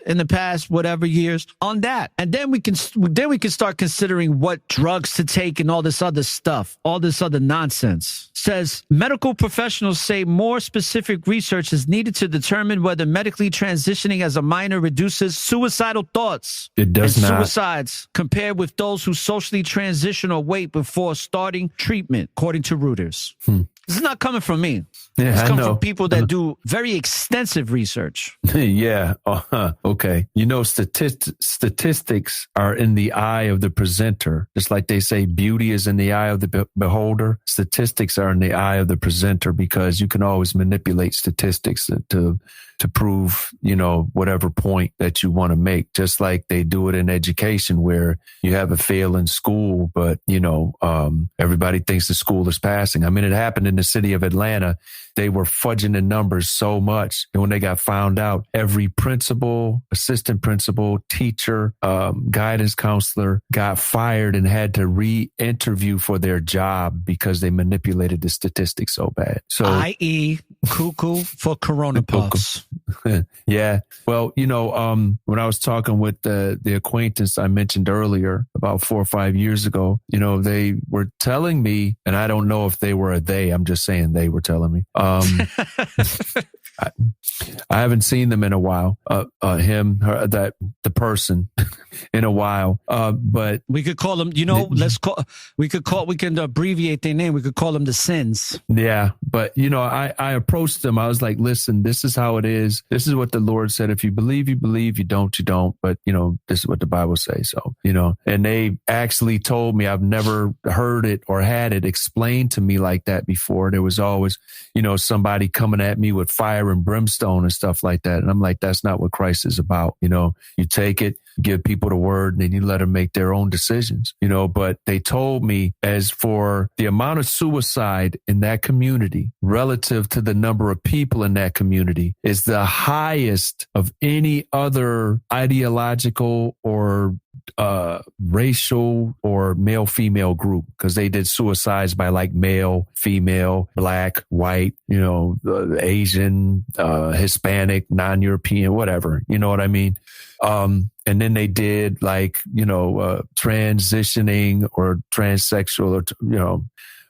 in the past whatever years on that, and then we can start considering what drugs to take and all this other stuff, all this other nonsense. Says medical professionals say more specific research is needed to determine whether medically transitioning as a minor reduces suicidal thoughts. It does not. Suicides compared with those who socially transition or wait before starting treatment, according to Reuters. This is not coming from me. Yeah, it's coming from people that do very extensive research. Yeah. Okay. You know, statistics are in the eye of the presenter. Just like they say beauty is in the eye of the beholder. Statistics are in the eye of the presenter, because you can always manipulate statistics to prove, whatever point that you want to make, just like they do it in education, where you have a fail in school, but, everybody thinks the school is passing. I mean, it happened in the city of Atlanta. They were fudging the numbers so much. And when they got found out, every principal, assistant principal, teacher, guidance counselor got fired and had to re-interview for their job because they manipulated the statistics so bad. So, i.e. cuckoo for Corona puffs. Yeah. Well, when I was talking with the acquaintance I mentioned earlier about 4 or 5 years ago, they were telling me, and I don't know if they were a they, I'm just saying they were telling me. I haven't seen them in a while. The person in a while. But we could call them, we can abbreviate their name. We could call them the Sins. Yeah. But, I approached them. I was like, listen, this is how it is. This is what the Lord said. If you believe, you believe. You don't, you don't. But, this is what the Bible says. So, and they actually told me, I've never heard it or had it explained to me like that before. There was always, somebody coming at me with fire and brimstone and stuff like that. And I'm like, that's not what Christ is about. You take it, give people the word, and then you let them make their own decisions, but they told me, as for the amount of suicide in that community relative to the number of people in that community is the highest of any other ideological or racial or male-female group, because they did suicides by like male, female, black, white, Asian, Hispanic, non-European, whatever, you know what I mean? And then they did like, transitioning or transsexual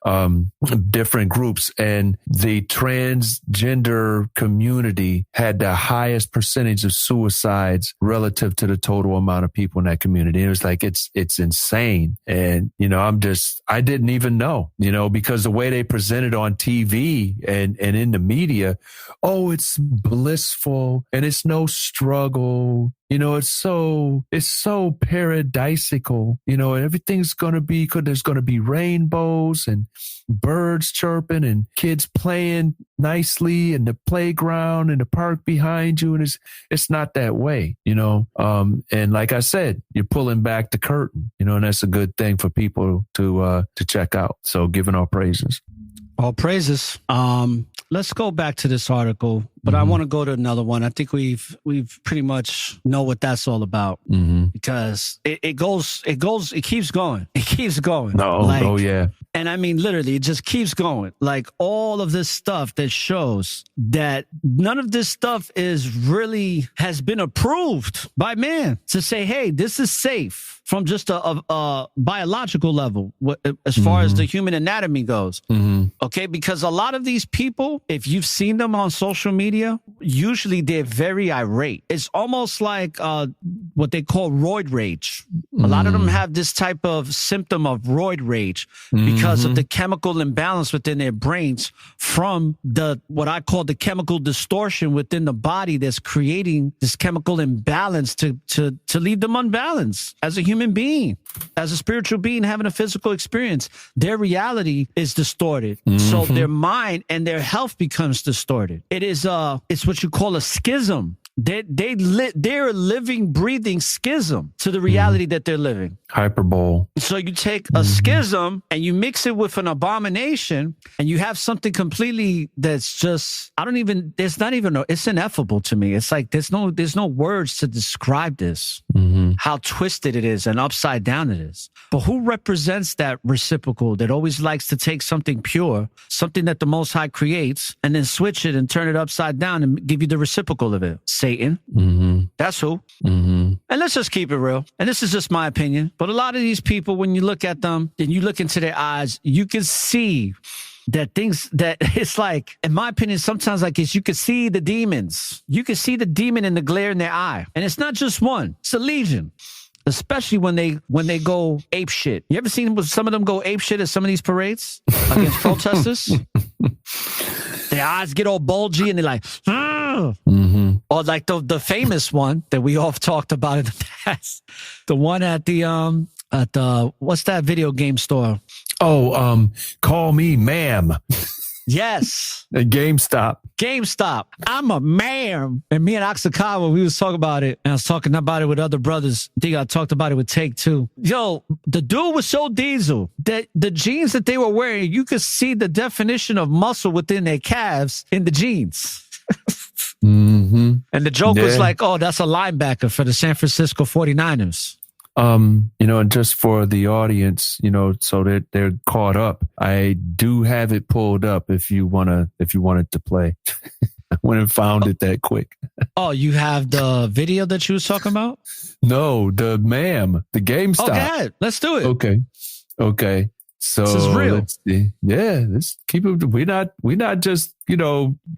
or, different groups, and the transgender community had the highest percentage of suicides relative to the total amount of people in that community. And it was like, it's insane. And, I didn't even know, because the way they presented on TV and in the media, oh, it's blissful and it's no struggle. It's so paradisical, and everything's going to be good. There's going to be rainbows and birds chirping and kids playing nicely in the playground and the park behind you. And it's not that way, and like I said, you're pulling back the curtain, and that's a good thing for people to check out. So giving all praises. All praises. Let's go back to this article. but I want to go to another one. I think we've pretty much know what that's all about because it keeps going. It keeps going. Oh yeah. And I mean, literally, it just keeps going. Like all of this stuff that shows that none of this stuff has been approved by man to say, hey, this is safe from just a biological level as far as the human anatomy goes. Okay, because a lot of these people, if you've seen them on social media, usually they're very irate. It's almost like what they call roid rage. A lot of them have this type of symptom of roid rage because of the chemical imbalance within their brains from what I call the chemical distortion within the body that's creating this chemical imbalance to leave them unbalanced as a human being, as a spiritual being having a physical experience. Their reality is distorted. So their mind and their health becomes distorted. It's what you call a schism. They're a living, breathing schism to the reality that they're living. Hyperbole. So you take a schism and you mix it with an abomination and you have something completely that's just, it's ineffable to me. It's like there's no words to describe this, how twisted it is and upside down it is. But who represents that reciprocal that always likes to take something pure, something that the Most High creates, and then switch it and turn it upside down and give you the reciprocal of it? Satan. That's who. And let's just keep it real. And this is just my opinion. But a lot of these people, when you look at them and you look into their eyes, you can see that it's like, in my opinion, sometimes like you can see the demons. You can see the demon in the glare in their eye. And it's not just one, it's a legion. Especially when they go ape shit. You ever seen some of them go ape shit at some of these parades against protesters? Their eyes get all bulgy and they're like, or like the famous one that we all talked about in the past, the one at the what's that video game store? Oh, call me ma'am. Yes. GameStop. I'm a ma'am. And me and Oxakawa, we was talking about it. And I was talking about it with other brothers. I think I talked about it with Take Two. Yo, the dude was so diesel that the jeans that they were wearing, you could see the definition of muscle within their calves in the jeans. And the joke was like, oh, that's a linebacker for the San Francisco 49ers. And just for the audience, so that they're caught up, I do have it pulled up if you wanted to play. I went and found it that quick. Oh, you have the video that you was talking about? No, the GameStop. Oh, go ahead. Let's do it. Okay. So this is real. Let's see. Yeah, let's keep it. We're not just,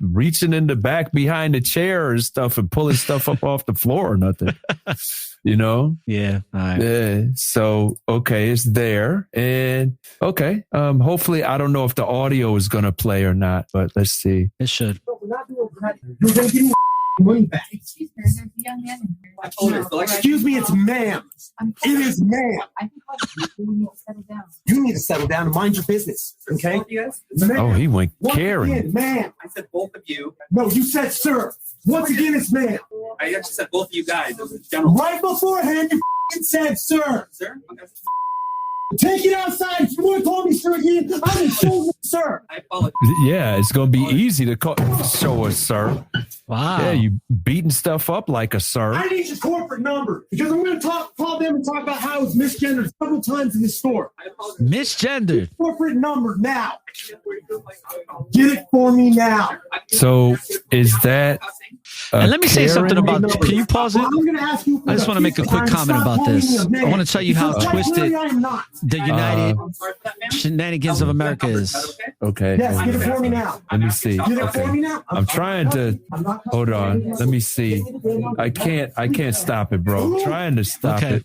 reaching in the back behind the chair and stuff and pulling stuff up off the floor or nothing. Yeah. All right. Yeah. So, okay, it's there. And okay. Hopefully, I don't know if the audio is going to play or not, but let's see. It should. We're not doing credit. You're going to give me money back. Excuse me, there's a young man in here. Excuse me, it's ma'am. It is ma'am. I can call you. You need to settle down. You need to settle down and mind your business, okay? Both of you guys? Oh, he went Karen. Again, ma'am. I said both of you. No, you said sir. Once again, it's ma'am. I actually said both of you guys. It was general. Right beforehand, you said sir. Sir? Okay. Take it outside. If you want to call me sir again, I'm in trouble, sir. I apologize. Yeah, it's going to be easy to show us, sir. Wow. Yeah, you beating stuff up like a sir. I need your corporate number because I'm going to call them and talk about how it's misgendered several times in the store. Misgendered. Corporate number now. Get it for me now. So is that? And let me say something about. Can you pause it? I'm going to ask you. I just want to make a quick comment about this. I want to tell you how twisted the United Shenanigans of America is. Okay. Yes, get it for me now. Let me see. Get it for me now. I'm trying to. Hold on. Let me see. I can't stop it, bro. I'm trying to stop it.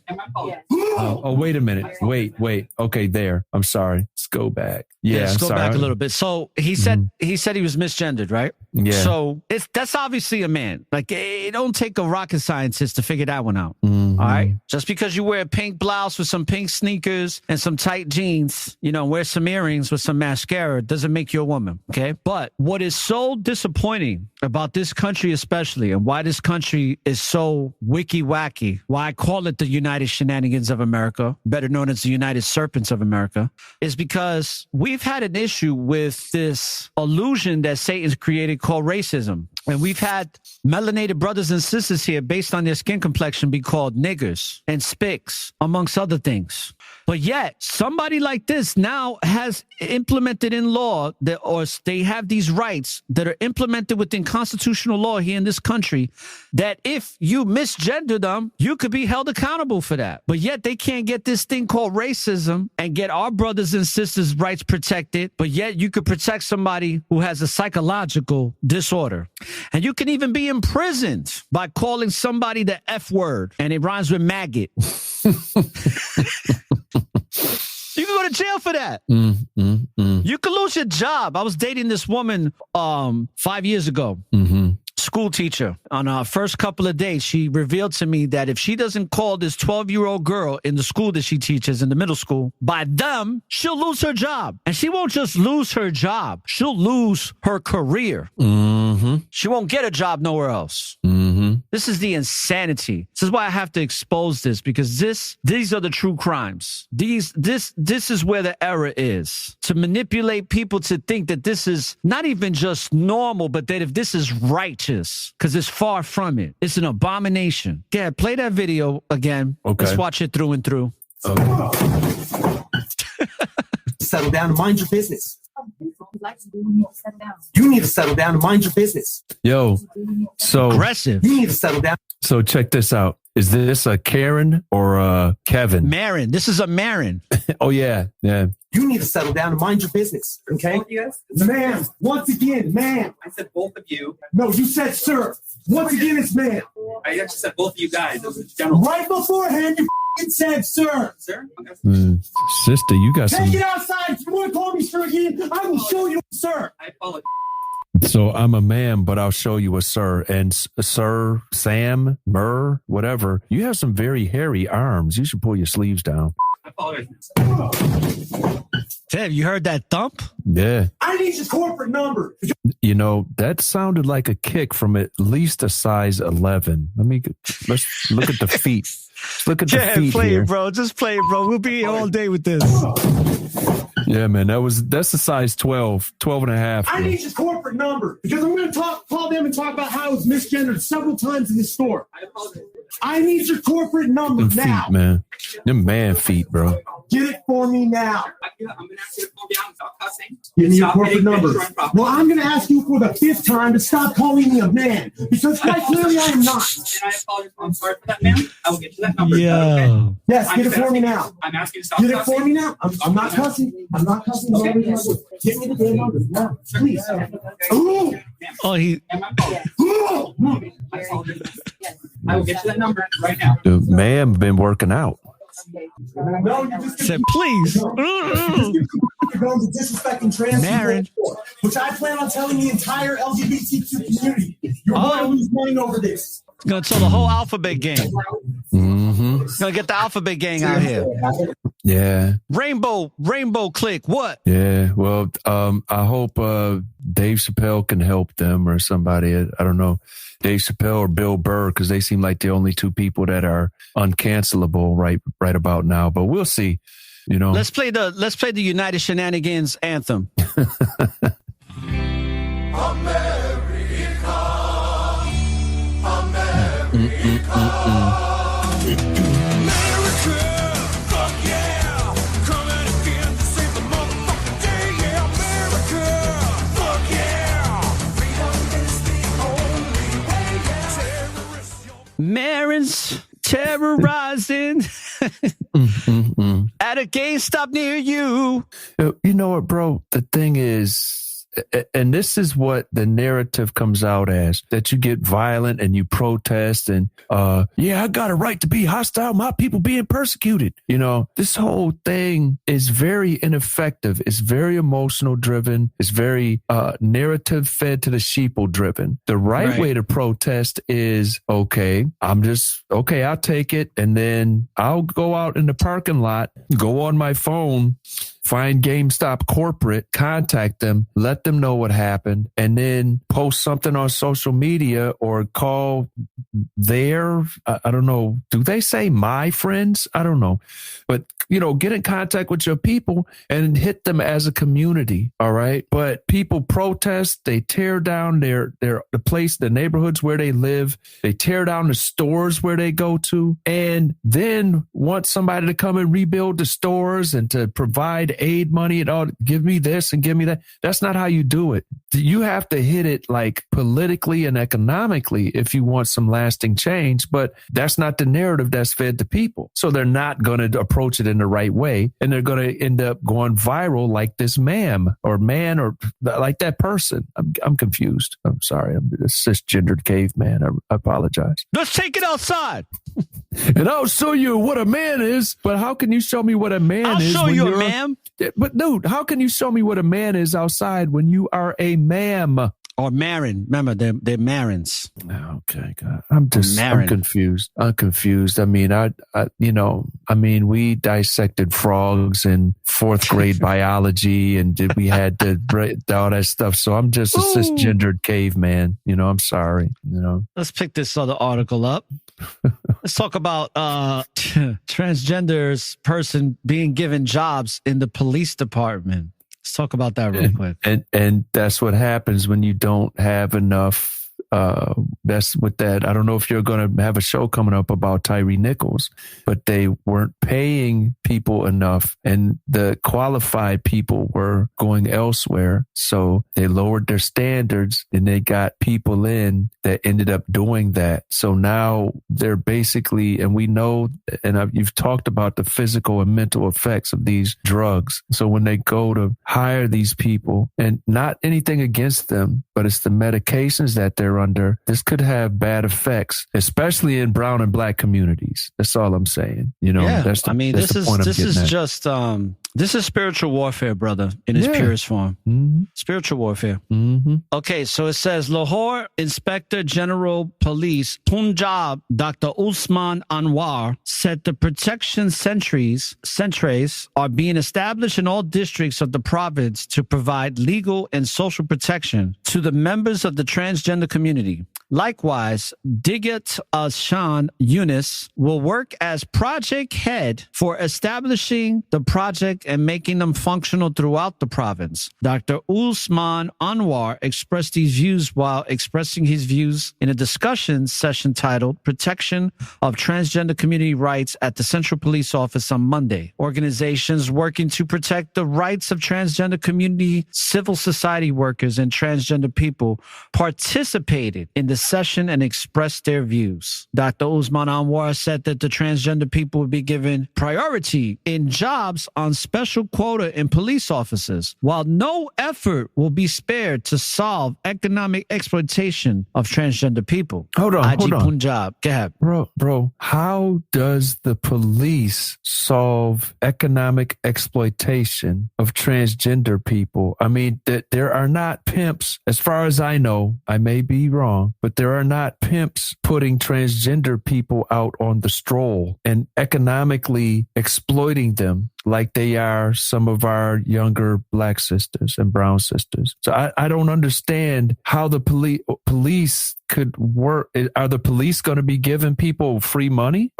Oh, wait a minute. Wait. Okay, there. I'm sorry. Let's go back. Yeah, let's go sorry. back a little bit. So he said he was misgendered, right? Yeah. So that's obviously a man. Like it don't take a rocket scientist to figure that one out. All right. Just because you wear a pink blouse with some pink sneakers and some tight jeans, wear some earrings with some mascara doesn't make you a woman. Okay. But what is so disappointing about this country especially, and why this country is so wicky-wacky, why I call it the United Shenanigans of America, better known as the United Serpents of America, is because we've had an issue with this illusion that Satan's created called racism. And we've had melanated brothers and sisters here based on their skin complexion be called niggers and spics, amongst other things. But yet, somebody like this now has implemented in law that, or they have these rights that are implemented within constitutional law here in this country, that if you misgender them, you could be held accountable for that. But yet they can't get this thing called racism and get our brothers and sisters' rights protected. But yet you could protect somebody who has a psychological disorder. And you can even be imprisoned by calling somebody the F word, and it rhymes with maggot. You can go to jail for that. You could lose your job. I was dating this woman 5 years ago. School teacher. On our first couple of days, she revealed to me that if she doesn't call this 12-year-old girl in the school that she teaches in the middle school by them, she'll lose her job. And she won't just lose her job. She'll lose her career. She won't get a job nowhere else. This is the insanity. This is why I have to expose this, because these are the true crimes. This is where the error is. To manipulate people to think that this is not even just normal, but that if this is righteous, because it's far from it. It's an abomination. Yeah, play that video again. Okay. Let's watch it through and through. Settle down and mind your business. You You need to settle down and mind your business. Yo, so Aggressive. You need to settle down. So check this out. Is this a Karen or a Kevin? Marin. This is a Marin. Oh, yeah. Yeah. You need to settle down and mind your business. Okay? Yes. Ma'am, once again, ma'am. I said both of you. No, you said sir. Once again, it's ma'am. I actually said both of you guys. It was a general. Right beforehand, you f***ing said sir. Sir? Okay. Sister, you got some. Take it outside. If you want to call me sir again, I will show you, sir. I apologize. So I'm a man, but I'll show you a sir. And Sir, Sam, Murr, whatever. You have some very hairy arms. You should pull your sleeves down. I apologize. Ted, you heard that thump? Yeah. I need your corporate number. You know, that sounded like a kick from at least a size 11. Let's look at the feet. Look at the feet play here. it, bro. Just play it, bro. We'll be here all day with this. Yeah, man, that's a size 12 and a half. I need your corporate number because I'm going to call them and talk about how it's misgendered several times in the store. I apologize. I need your corporate number Them now. feet, man. Them man feet, bro. Get it for me now. I'm going to ask you to calm down and stop cussing. Give me your Stop corporate hitting number. picture and property. Well, I'm going to ask you for the 5th time to stop calling me a man because quite clearly I am not. And I apologize. I'm sorry for that, ma'am. I will get you that number. Yeah. Yes, I'm get it just for me asking- now. I'm asking you to stop Get it cussing. for me now. I'm not cussing. I'm not cussing. Okay. Give me the damn number now, please. Ooh. Oh, he. And my apologies. Ooh. I apologize. I will get you that number right now. The man been working out. No, you just Said, please. You're going to disrespecting trans Marin. people, which I plan on telling the entire LGBTQ community. You're going to lose money over this. Gonna tell the whole alphabet gang. Mm-hmm. Gonna get the alphabet gang out here. Yeah. Rainbow click. What? Yeah. Well, I hope Dave Chappelle can help them or somebody. I don't know. Dave Chappelle or Bill Burr, because they seem like the only two people that are uncancelable right about now. But we'll see. You know. Let's play the United Shenanigans anthem. Marin's terrorizing at a GameStop near you. You know what, bro? The thing is, and this is what the narrative comes out as, that you get violent and you protest and, yeah, I got a right to be hostile. My people being persecuted. You know, this whole thing is very ineffective. It's very emotional driven. It's very, narrative fed to the sheeple driven. The right way to protest is, I'll take it. And then I'll go out in the parking lot, go on my phone, find GameStop corporate, contact them, let them know what happened, and then post something on social media or call their, I don't know, do they say my friends? I don't know. But, get in contact with your people and hit them as a community. All right. But people protest, they tear down the place, the neighborhoods where they live. They tear down the stores where they go to, and then want somebody to come and rebuild the stores and to provide aid money and all. Give me this and give me that. That's not how you do it. You have to hit it like politically and economically if you want some lasting change. But that's not the narrative that's fed to people. So they're not going to approach it in the right way, and they're going to end up going viral like this man or like that person. I'm confused. I'm sorry. I'm a cisgendered caveman. I apologize. Let's take it outside. And I'll show you what a man is. But how can you show me what a man is? I'll show you a man. But dude, how can you show me what a man is outside when you are a ma'am? Or Marin. Remember, they're Marins. Okay, God. I'm confused. I'm confused. I mean, we dissected frogs in fourth grade biology, and we had to all that stuff. So I'm just a cisgendered caveman. I'm sorry. Let's pick this other article up. Let's talk about transgenders person being given jobs in the police department. Let's talk about that real quick. And that's what happens when you don't have enough. That's with that. I don't know if you're going to have a show coming up about Tyree Nichols, but they weren't paying people enough, and the qualified people were going elsewhere. So they lowered their standards, and they got people in that ended up doing that. So now they're basically, and we know, and you've talked about the physical and mental effects of these drugs. So when they go to hire these people, and not anything against them, but it's the medications that they're under, this could have bad effects, especially in brown and black communities. That's all I'm saying. That's the point this is just this is spiritual warfare, brother, in its purest form. Mm-hmm. Spiritual warfare. Mm-hmm. Okay, so it says Lahore Inspector General Police Punjab Dr. Usman Anwar said the protection sentries are being established in all districts of the province to provide legal and social protection to the members of the transgender community. Likewise, Digat Shan Yunus will work as project head for establishing the project and making them functional throughout the province. Dr. Usman Anwar expressed these views while expressing his views in a discussion session titled Protection of Transgender Community Rights at the Central Police Office on Monday. Organizations working to protect the rights of transgender community, civil society workers, and transgender people participated in the session and expressed their views. Dr. Usman Anwar said that the transgender people would be given priority in jobs on special quota in police offices, while no effort will be spared to solve economic exploitation of transgender people. Hold on. Punjab. Go ahead. Bro, how does the police solve economic exploitation of transgender people? I mean, there are not pimps, as far as I know, I may be wrong, but there are not pimps putting transgender people out on the stroll and economically exploiting them like they are some of our younger black sisters and brown sisters. So I don't understand how the police could work. Are the police going to be giving people free money?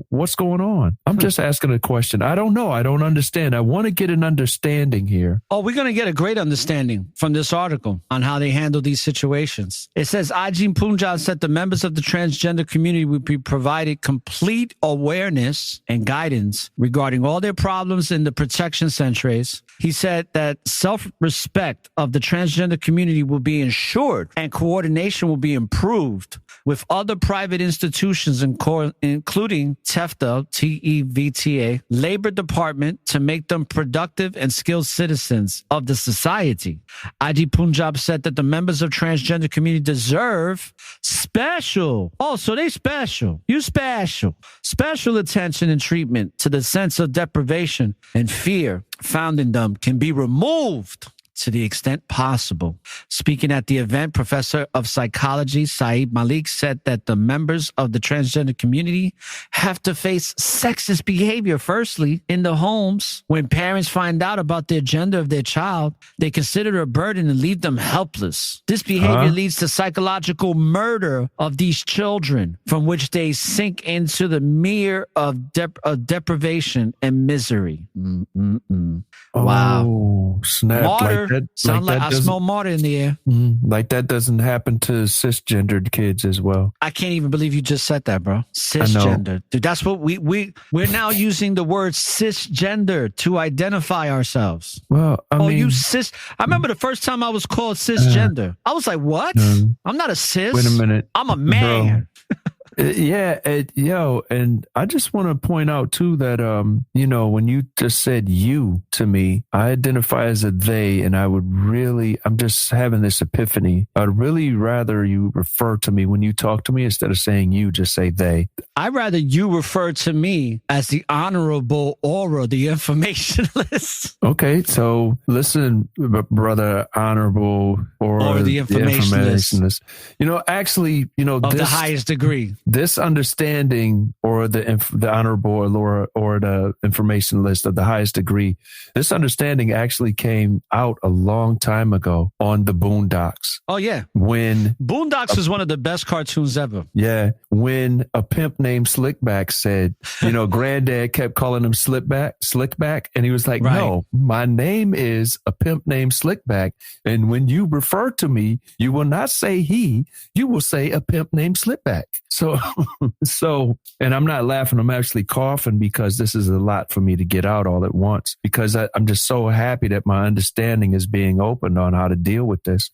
What's going on? I'm just asking a question. I don't know. I don't understand. I want to get an understanding here. Oh, we're going to get a great understanding from this article on how they handle these situations. It says Ajin Punjab said the members of the transgender community would be provided complete awareness and guidance regarding all their problems in the protection centers. He said that self-respect of the transgender community will be ensured and coordination will be improved with other private institutions, including TEFTA, TEVTA, Labor Department, to make them productive and skilled citizens of the society. Aji Punjab said that the members of transgender community deserve special attention and treatment to the sense of deprivation and fear found in them can be removed to the extent possible. Speaking at the event, Professor of Psychology Saeed Malik said that the members of the transgender community have to face sexist behavior, firstly, in the homes. When parents find out about the gender of their child, they consider it a burden and leave them helpless. This behavior leads to psychological murder of these children, from which they sink into the mere of deprivation and misery. Wow. Oh, snap. Martyr. Like that, Sound like I smell martyr in the air. Like that doesn't happen to cisgendered kids as well. I can't even believe you just said that, bro. Cisgender. Dude, that's what we're now using the word cisgender to identify ourselves. Well, I mean, you cis. I remember the first time I was called cisgender. I was like, what? I'm not a cis. Wait a minute. I'm a man. And I just want to point out too that when you just said you to me, I identify as a they, and I'm just having this epiphany. I'd really rather you refer to me when you talk to me instead of saying you, just say they. I'd rather you refer to me as the Honorable Aura, the informationalist. Okay, so listen, brother, Honorable Aura, the informationalist. Actually, of the highest degree. This understanding, or the Honorable Laura, or the informationalist of the highest degree, this understanding actually came out a long time ago on the Boondocks. Oh, yeah. When Boondocks is one of the best cartoons ever. Yeah. When a pimp named Slickback said, Granddad kept calling him Slickback. And he was like, no, my name is a pimp named Slickback. And when you refer to me, you will not say he, you will say a pimp named Slickback. So, and I'm not laughing. I'm actually coughing because this is a lot for me to get out all at once, because I'm just so happy that my understanding is being opened on how to deal with this.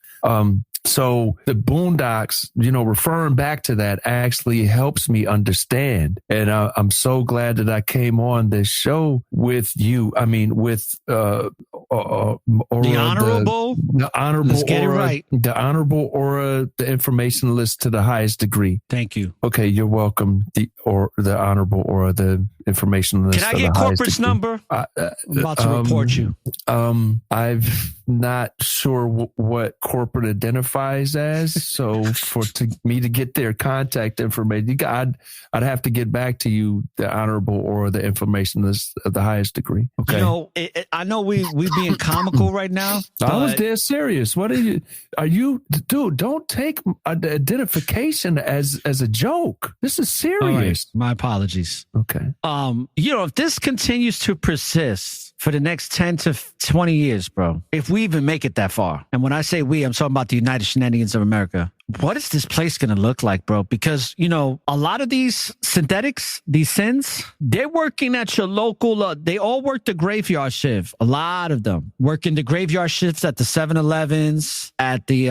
So the Boondocks, referring back to that actually helps me understand. And I'm so glad that I came on this show with you. I mean, with Aura, the Honorable. The Honorable Let's get Aura, it right. The Honorable Aura, the informationalist to the highest degree. Thank you. Okay, you're welcome. The Honorable Aura, the informationalist. Can I get corporate's number? I'm about to report you. I'm not sure what corporate identifies as. So for me to get their contact information, I'd have to get back to you, the Honorable or the informationalist of the highest degree. Okay. I know we being comical right now. I was dead serious. What are you, dude? Don't take identification as a joke. This is serious. All right. My apologies. Okay. If this continues to persist for the next 10 to 20 years, bro, if we even make it that far, and when I say we, I'm talking about the United Shenanigans of America, what is this place going to look like, bro? Because, a lot of these synthetics, these sins, they're working at your local, they all work the graveyard shift. A lot of them working the graveyard shifts at the 7-Elevens, at the,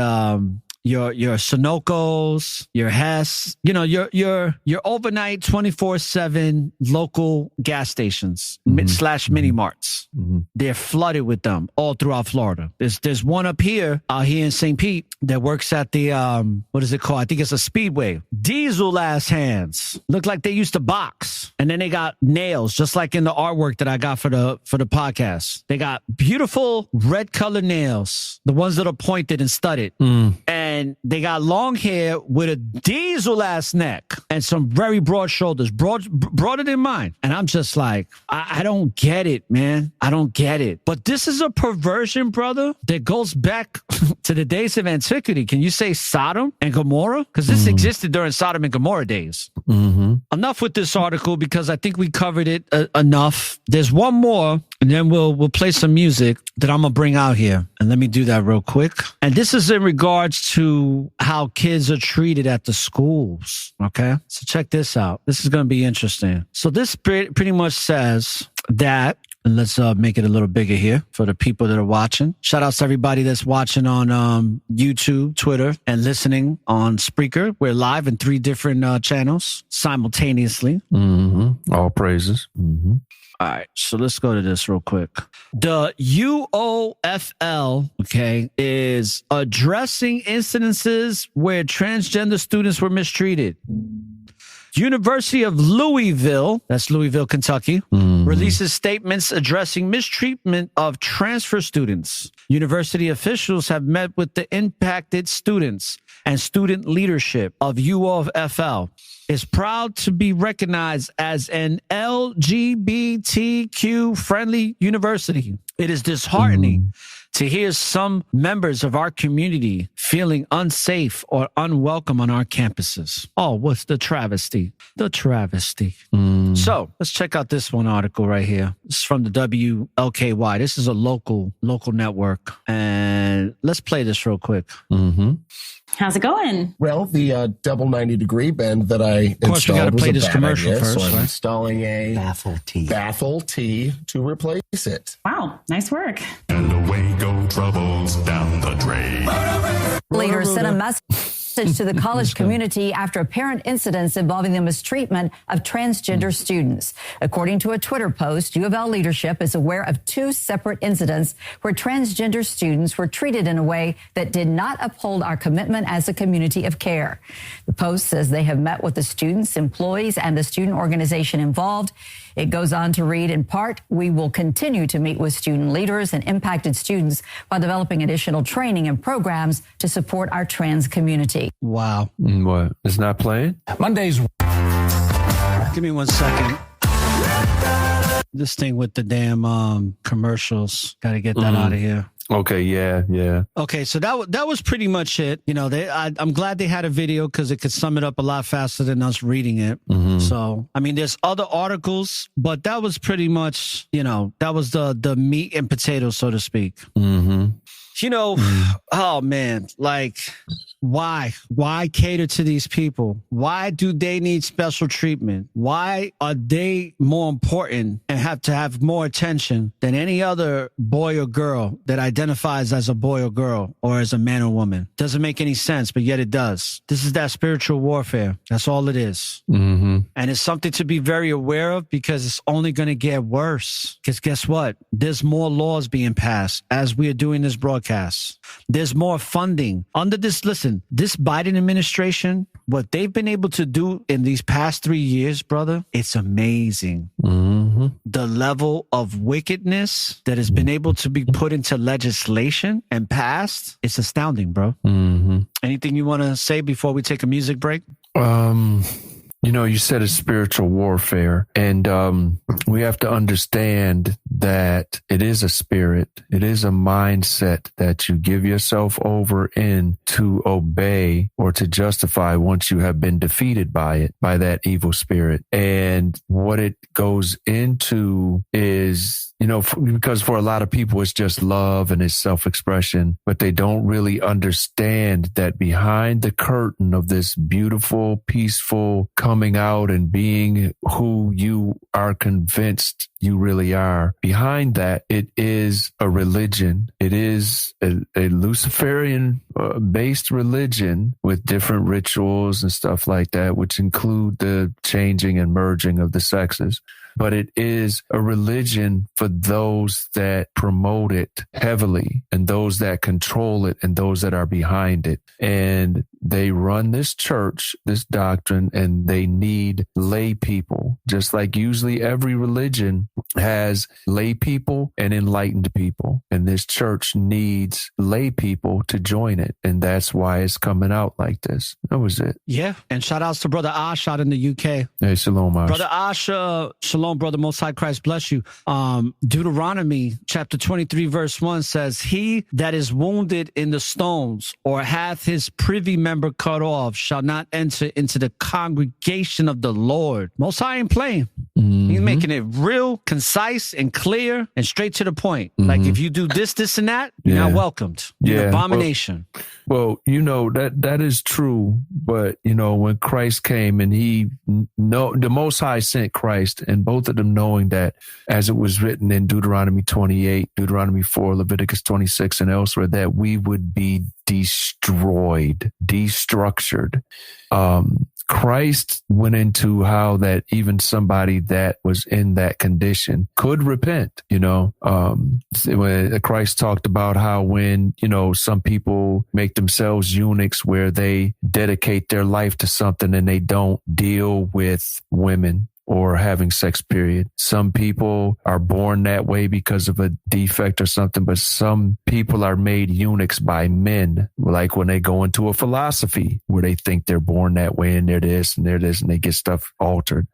your Sunoco's, your Hess, your overnight 24/7 local gas stations / mini marts. Mm-hmm. They're flooded with them all throughout Florida. There's one out here in St. Pete that works at the what is it called? I think it's a Speedway. Diesel ass hands look like they used to box, and then they got nails, just like in the artwork that I got for the podcast. They got beautiful red colored nails, the ones that are pointed and studded, and they got long hair with a diesel ass neck and some very broad shoulders, broader than mine. And I'm just like, I don't get it, man. I don't get it. But this is a perversion, brother, that goes back to the days of antiquity. Can you say Sodom and Gomorrah? Because this existed during Sodom and Gomorrah days. Mm-hmm. Enough with this article, because I think we covered it enough. There's one more, and then we'll play some music that I'm going to bring out here. And let me do that real quick. And this is in regards to how kids are treated at the schools. Okay. So check this out. This is going to be interesting. So this pretty much says that, and let's make it a little bigger here for the people that are watching. Shout out to everybody that's watching on YouTube, Twitter, and listening on Spreaker. We're live in 3 different channels simultaneously. Mm-hmm. All praises. Mm-hmm. All right, so let's go to this real quick. The UOFL, is addressing incidences where transgender students were mistreated. University of Louisville, that's Louisville, Kentucky, releases statements addressing mistreatment of transfer students. University officials have met with the impacted students and student leadership of UOFL. Is proud to be recognized as an LGBTQ friendly university. It is disheartening to hear some members of our community feeling unsafe or unwelcome on our campuses. Oh, what's the travesty? The travesty. So let's check out this one article right here. This is from the WLKY. This is a local network. And let's play this real quick. How's it going? Well, the double 90-degree bend that I installed course, we gotta play this commercial idea, first, so I'm right? installing a baffle T to replace it. Wow, nice work. And away go troubles down the drain. Leaders sent a message to the college community after apparent incidents involving the mistreatment of transgender students. According to a Twitter post, U of L leadership is aware of 2 separate incidents where transgender students were treated in a way that did not uphold our commitment as a community of care. The post says they have met with the students, employees, and the student organization involved. It goes on to read, in part, we will continue to meet with student leaders and impacted students while developing additional training and programs to support our trans community. Wow. What? It's not playing? Mondays. Give me 1 second. This thing with the damn commercials. Got to get that out of here. Okay, yeah. Okay, so that was pretty much it. You know, I'm glad they had a video because it could sum it up a lot faster than us reading it. So, I mean, there's other articles, but that was pretty much, you know, that was the meat and potatoes, so to speak. You know, oh man, like, why cater to these people? Why do they need special treatment? Why are they more important and have to have more attention than any other boy or girl that identifies as a boy or girl or as a man or woman? Doesn't make any sense, but yet it does. This is that spiritual warfare. That's all it is. And it's something to be very aware of because it's only going to get worse. Because guess what? There's more laws being passed as we are doing this broadcast. There's more funding under this. Listen, this Biden administration, what they've been able to do in these past 3 years, brother, it's amazing. The level of wickedness that has been able to be put into legislation and passed, it's astounding, bro. Anything you want to say before we take a music break? You know, you said it's spiritual warfare, and we have to understand that it is a spirit. It is a mindset that you give yourself over in to obey or to justify once you have been defeated by it, by that evil spirit. And what it goes into is, you know, because for a lot of people, it's just love and it's self-expression, but they don't really understand that behind the curtain of this beautiful, peaceful coming out and being who you are convinced you really are, behind that, it is a religion. It is a Luciferian based religion with different rituals and stuff like that, which include the changing and merging of the sexes. But it is a religion for those that promote it heavily and those that control it and those that are behind it. And they run this church, this doctrine, and they need lay people, just like usually every religion has lay people and enlightened people. And this church needs lay people to join it. And that's why it's coming out like this. That was it. Yeah. And shout outs to Brother Ash out in the UK. Hey, shalom, Ash. Brother Ash, shalom, brother. Most High Christ bless you. Deuteronomy chapter 23, verse 1 says, he that is wounded in the stones or hath his privy member cut off shall not enter into the congregation of the Lord. Most High ain't playing. He's making it real concise and clear and straight to the point. Like if you do this, and that, you're not welcomed. You're an abomination. Well, you know, that is true. But, you know, when Christ came and the Most High sent Christ, and both of them knowing that, as it was written in Deuteronomy 28, Deuteronomy 4, Leviticus 26, and elsewhere, that we would be destroyed, destructured. Christ went into how that even somebody that was in that condition could repent, you know. When Christ talked about how when, you know, some people make themselves eunuchs where they dedicate their life to something and they don't deal with women or having sex, period. Some people are born that way because of a defect or something, but some people are made eunuchs by men, like when they go into a philosophy where they think they're born that way and they're this and they're this and they get stuff altered.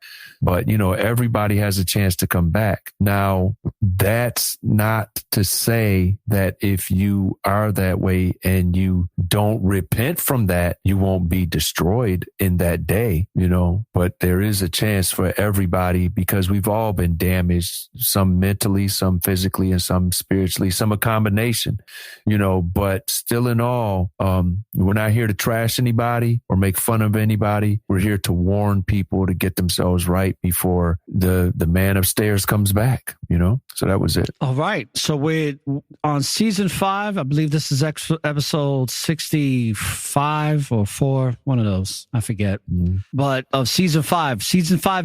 But, everybody has a chance to come back. Now, that's not to say that if you are that way and you don't repent from that, you won't be destroyed in that day, but there is a chance for everybody because we've all been damaged, some mentally, some physically, and some spiritually, some a combination, but still in all, we're not here to trash anybody or make fun of anybody. We're here to warn people to get themselves right before the man upstairs comes back, so that was it. All right. So we're on season 5. I believe this is episode 65 or 4, one of those. I forget. But of season 5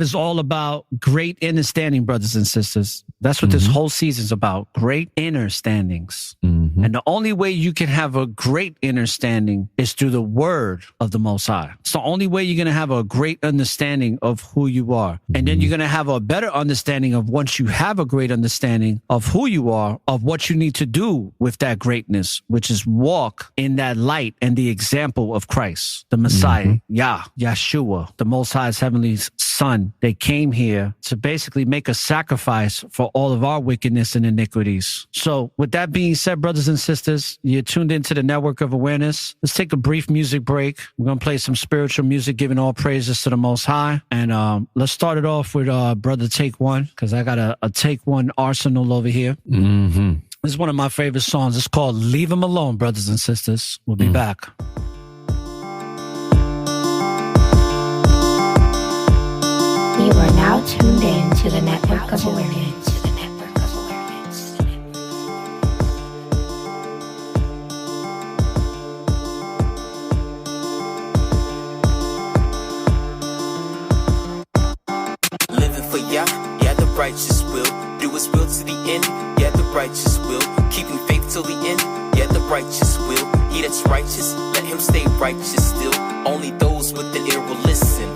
is all about great understanding, brothers and sisters. That's what this whole season's about. Great understandings. And the only way you can have a great understanding is through the word of the Most High. It's the only way you're going to have a great understanding of who you are. And then you're going to have a better understanding of once you have a great understanding of who you are, of what you need to do with that greatness, which is walk in that light and the example of Christ, the Messiah, Yahshua, the Most High's heavenly Son. They came here to basically make a sacrifice for all of our wickedness and iniquities. So with that being said, brothers and sisters, you're tuned into the Network of Awareness. Let's take a brief music break. We're going to play some spiritual music, giving all praises to the Most High. And let's start it off with Brother Take One, because I got a Take One arsenal over here. This is one of my favorite songs. It's called Leave 'Em Alone, brothers and sisters. We'll be back. You are now tuned in to the Network of Awareness. Living for Yah, the righteous will. Do His will to the end, the righteous will. Keeping faith till the end, the righteous will. He that's righteous, let him stay righteous still. Only those with an ear will listen.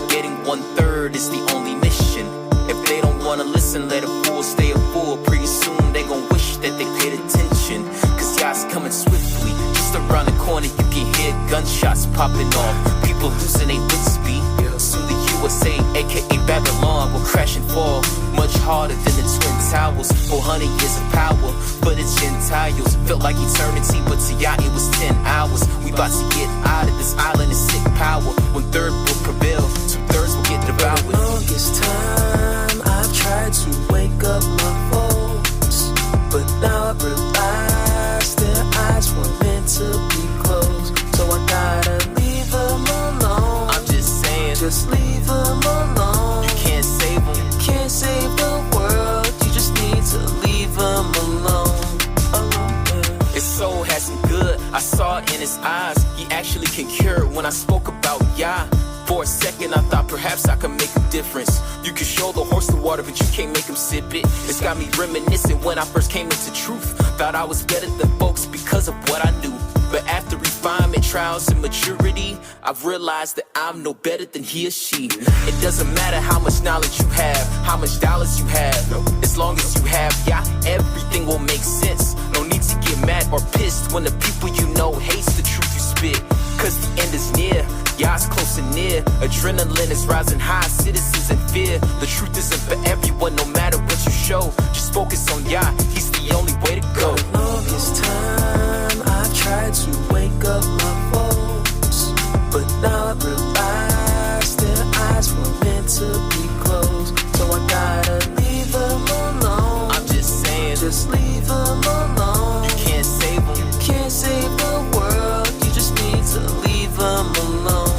Getting 1/3 is the only mission. If they don't wanna listen, let a fool stay a fool. Pretty soon they gon' wish that they paid attention. Cause Yah's coming swiftly. Just around the corner you can hear gunshots popping off. People losing their wits be. Soon the USA, aka Babylon, will crash and fall. Much harder than the Twin Towers. 400 years of power for the Gentiles. Felt like eternity, but to Yah it was 10 hours. We about to get out of this island of sick power. 1/3 will prevail, 2/3 will get devoured. For the longest time I've tried to wake up my folks, but now I realize their eyes were meant to be closed. So I gotta leave them alone. I'm just saying, just leave them alone. You can't save them. You can't save the world. You just need to leave them alone. His soul has some good. I saw it in his eyes. He actually can cure when I spoke about Yah. For a second I thought perhaps I could make a difference. You can show the horse the water, but you can't make him sip it. It's got me reminiscing when I first came into truth. Thought I was better than folks because of what I knew. But after refinement, trials, and maturity, I've realized that I'm no better than he or she. It doesn't matter how much knowledge you have, how much dollars you have. As long as you have Yah, everything will make sense. No need to get mad or pissed when the people you know hates the truth you spit. Cause the end is near, Yah's close and near. Adrenaline is rising high, citizens in fear. The truth isn't for everyone, no matter what you show. Just focus on Yah, he's the only way to go. For the longest time I've tried to wake up my folks, but now I realize their eyes were meant to be closed. So I gotta leave them alone. I'm just saying, just leave them alone. You can't save them. You can't save the world. You just need to leave them alone.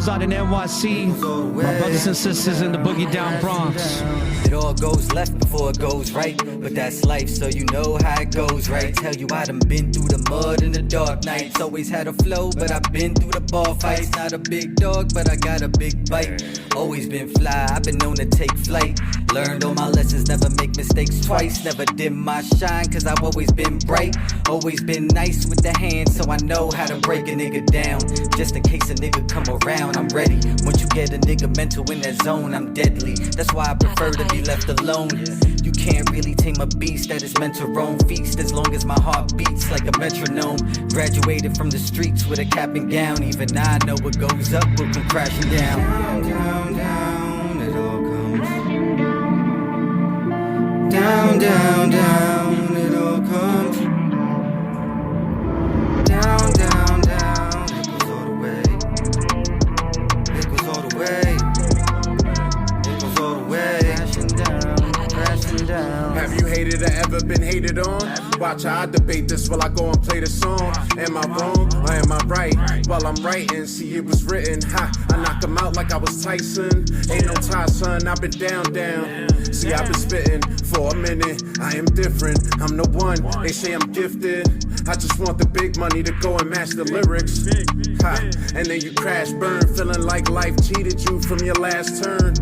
goes out in NYC. My brothers and sisters in the Boogie Down Bronx. It all goes left before it goes right, but that's life, so you know how it goes, right? Tell you I done been through the mud and the dark nights. Always had a flow, but I've been through the bar fights. Not a big dog, but I got a big bite. Always been fly, I've been known to take flight. Learned all my lessons, never make mistakes twice. Never dim my shine, cause I've always been bright. Always been nice with the hands, so I know how to break a nigga down. Just in case a nigga come around, I'm ready. Once you get a nigga mental in that zone, I'm deadly. That's why I prefer to be left alone. You can't really tame a beast that is meant to roam feast. As long as my heart beats like a metronome. Graduated from the streets with a cap and gown. Even I know what goes up will come crashing down. Down, down, it all comes. Down, down, down, it all comes. Down, down, down, it goes all the way. It goes all the way. It goes all the way. Crashing down, crashing down. Have you hated or ever been hated on? Watch how I debate this while I go and play the song. Am I wrong or am I right? While I'm writing, see it was written. Ha, I knock him out like I was Tyson. Ain't no tie, son, I've been down, down. See, I've been spitting for a minute. I am different, I'm the one. They say I'm gifted. I just want the big money to go and match the lyrics. Ha, and then you crash, burn, feeling like life cheated you from your last turn.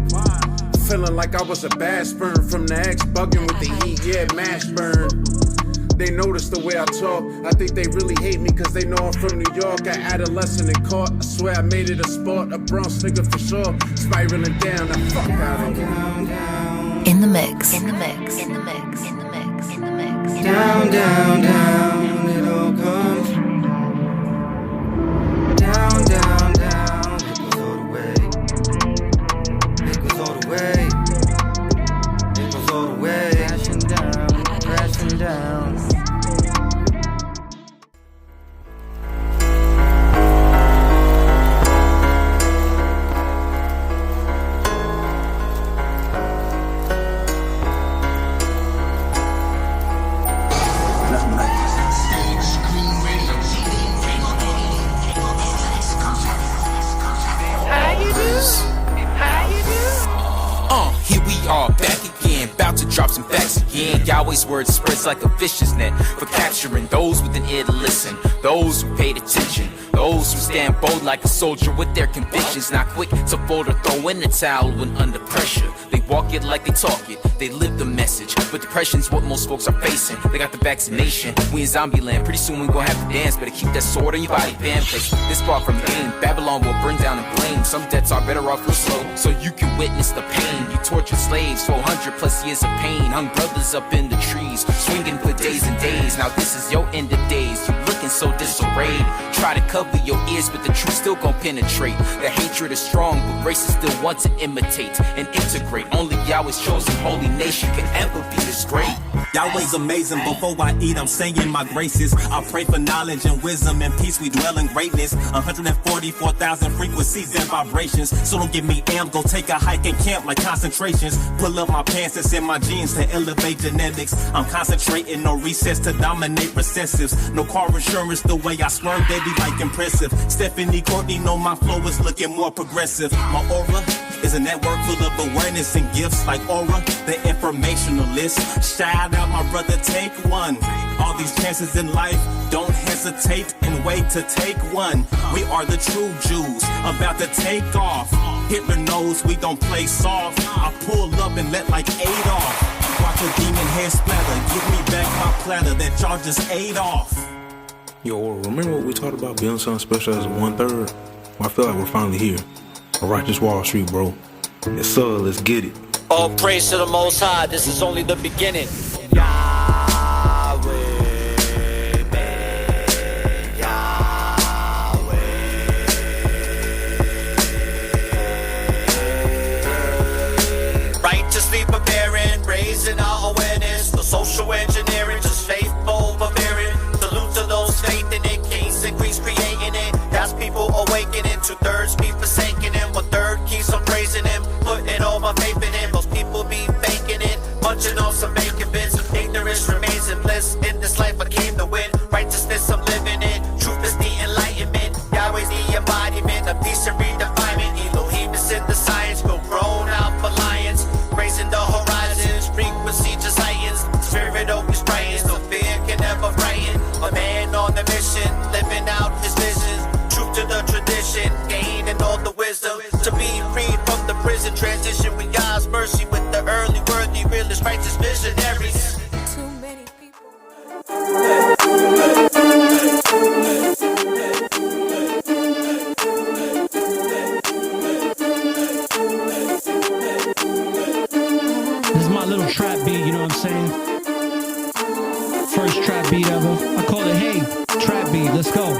Feeling like I was a bad sperm from the ex, bugging with the heat, yeah, mash burn. They notice the way I talk. I think they really hate me cause they know I'm from New York. I adolescent and caught. I swear I made it a sport. A Bronx nigga for sure. Spiraling down, I fuck out of it. In the mix. In the mix. In the mix. In the mix. In the mix. Down, down, down, it all comes. Down, down, down, it goes all the way. It goes all the way. It goes all the way. Crashing down, crashing down. Here we are, back again, about to drop some facts again. Yahweh's word spreads like a fish's net for capturing those with an ear to listen, those who paid attention, those who stand bold like a soldier with their convictions, not quick to fold or throw in the towel when under pressure. They walk it like they talk it, they live the message, but depression's what most folks are facing. They got the vaccination, we in zombie land, pretty soon we gon' have to dance. Better keep that sword in your body, fam, place this far from game. Babylon will burn down and blame, some debts are better off real slow, so you can witness the pain. You tortured slaves, 400 plus years of pain, hung brothers up in the trees, swinging for days and days. Now this is your end of days, you looking so disarrayed. Try to cover your ears, but the truth still gon' penetrate. The hatred is strong, but races still want to imitate and integrate. Only Yahweh's chosen holy nation can ever be this great. Yahweh's amazing. Before I eat, I'm saying my graces. I pray for knowledge and wisdom and peace. We dwell in greatness. 144,000 frequencies and vibrations. So don't give me amped. Go take a hike and camp like concentrations. Pull up my pants and send my genes to elevate genetics. I'm concentrating, no recess to dominate recessives. No car insurance, the way I swerve, they be like impressive. Stephanie Courtney know my flow is looking more progressive. My aura is a network full of awareness and gifts like ORRA, the informationalist. Shout out my brother, take one. All these chances in life, don't hesitate and wait to take one. We are the true Jews, about to take off. Hitler knows we don't play soft. I pull up and let like 8 off. Watch a demon head splatter, give me back my platter that y'all just ate off. Yo, remember what we talked about being something special as a 1/3? Well, I feel like we're finally here. A righteous Wall Street, bro. Yes, sir, let's get it. All praise to the Most High, this is only the beginning. Righteously preparing, raising our awareness. The social engineering, just faithful forbearing. Salute to those faith in it, kings and queens creating it. That's people awakening, 2/3 be forsaking him. 1/3 keeps on praising him, putting all my faith in him. Most people be faking it, munching on some bacon bits. Ignorance remains in bliss. In this life I came to win, righteousness I'm living in. Truth is the enlightenment, Yahweh's the embodiment of peace and redefinement. first righteous visionaries. This is my little trap beat, you know what I'm saying? First trap beat ever. I call it, hey, trap beat, let's go.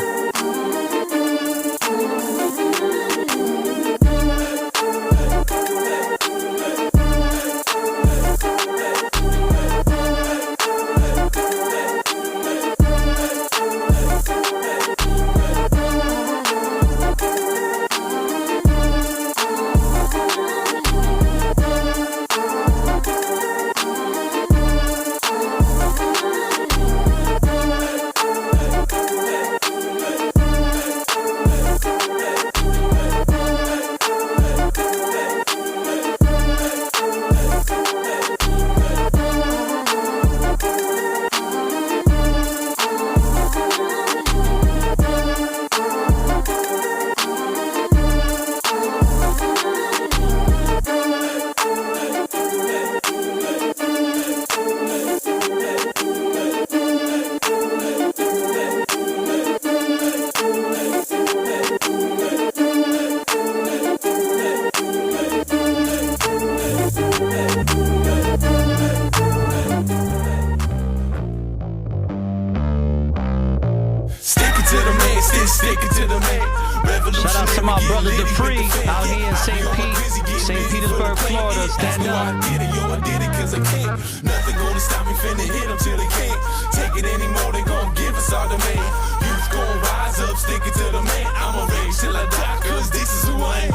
Shout out to my brother Dupree out here in St. Petersburg, Florida. Stand up. Nothing gonna stop me, finna hit them till they can't take it anymore. They gon' give us all the man. Youth gon' rise up, stick it to the man. I'ma rage till I die, cause this is who I am.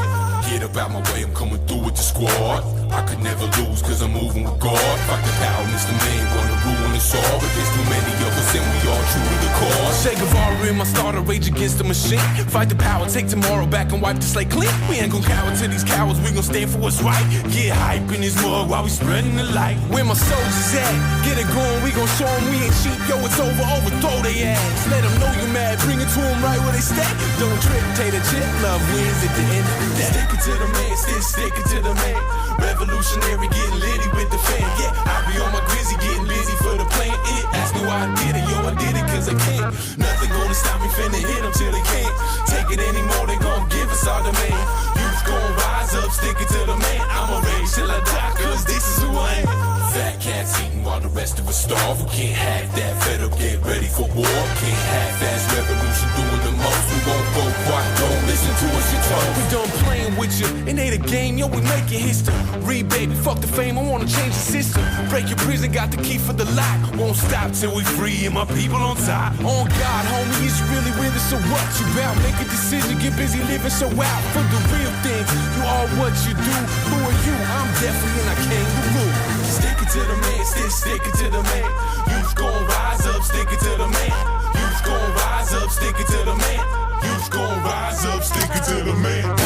Get up out my way, I'm coming through with the squad. I could never lose, cause I'm moving with God. Fight the power, Mr. Man, gonna ruin us all. But there's too many of us, and we all true to the cause. Che Guevara in my starter, rage against the machine. Fight the power, take tomorrow back and wipe the slate clean. We ain't gon' cower to these cowards, we gon' stand for what's right. Get hype in this mug while we spreading the light. Where my soldiers at? Get it going, we gon' show them we ain't cheap. Yo, it's over, overthrow they ass. Let them know you mad, bring it to them right where they stay. Don't trip, take the chip, love wins at the end of the day. Stick it to the man, stick it to the man. Revolutionary, getting litty with the fan. Yeah, I be on my grizzly, getting busy for the plan. Ask me why I did it, yo, I did it cause I can't. Nothing gonna stop me, finna hit them till they can't take it anymore, they gon' give us all the man. Youth gon' rise up, stick it to the man. I'ma rage till I die, cause this is who I am. Fat cats eating while the rest of us starve. We can't have that, fed up, get ready for war. Can't have fast revolution doing the most. We won't go quiet, don't listen to us, you talk. We done playing with you, it ain't a game, yo, we making history. Read, baby, fuck the fame, I wanna change the system. Break your prison, got the key for the lock. Won't stop till we free and my people on top. On God, homie, is you really with us, so what? You bout, make a decision, get busy living, so out for the real thing. You are what you do, who are you? I'm definitely and I came to rule. Stick it to the man, stick it to the man. Youth gon' rise up, stick it to the man. Youth gon' rise up, stick it to the man. Youth gon' rise up, stick it to the man.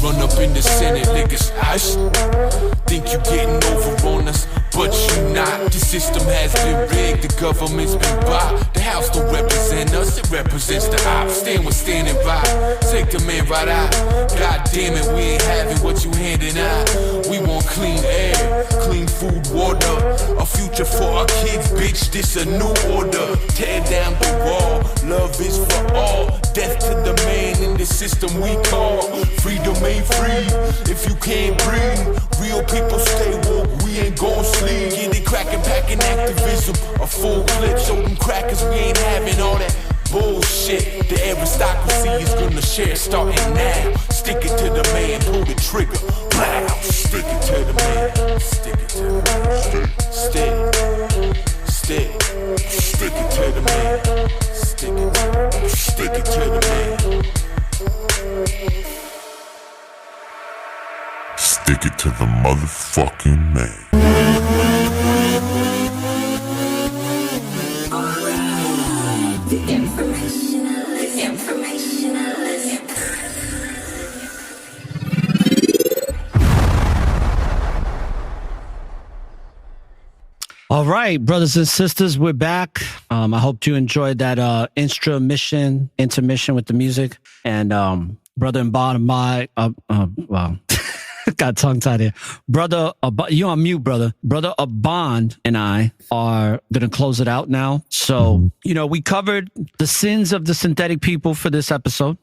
Run up in the Senate, niggas hush. Think you getting over on us, but you not. The system has been rigged, the government's been bought. The house don't represent us, it represents the ops. Stand with standing by, take the man right out. God damn it, we ain't having what you handing out. We want clean air, clean food, water. A future for our kids, bitch, this a new order. Tear down the wall, love is for all. Death to the man in the system we call. Freedom ain't free if you can't breathe. Real people stay woke, we ain't gon' sleep. Get it crackin', packin' activism. A full clip, show them crackers, we ain't having all that bullshit. The aristocracy is gonna share starting now. Stick it to the man, pull the trigger. Blah, stick it to the man. Stick it to the man. Stick it to the man. Stick it to the man. Stick it to the motherfucking man. All right, brothers and sisters, we're back. I hope you enjoyed that intermission with the music. And brother and bond of my, wow. Got tongue tied here. Brother, you on mute, brother. Brother Abond and I are going to close it out now. So, we covered the sins of the synthetic people for this episode.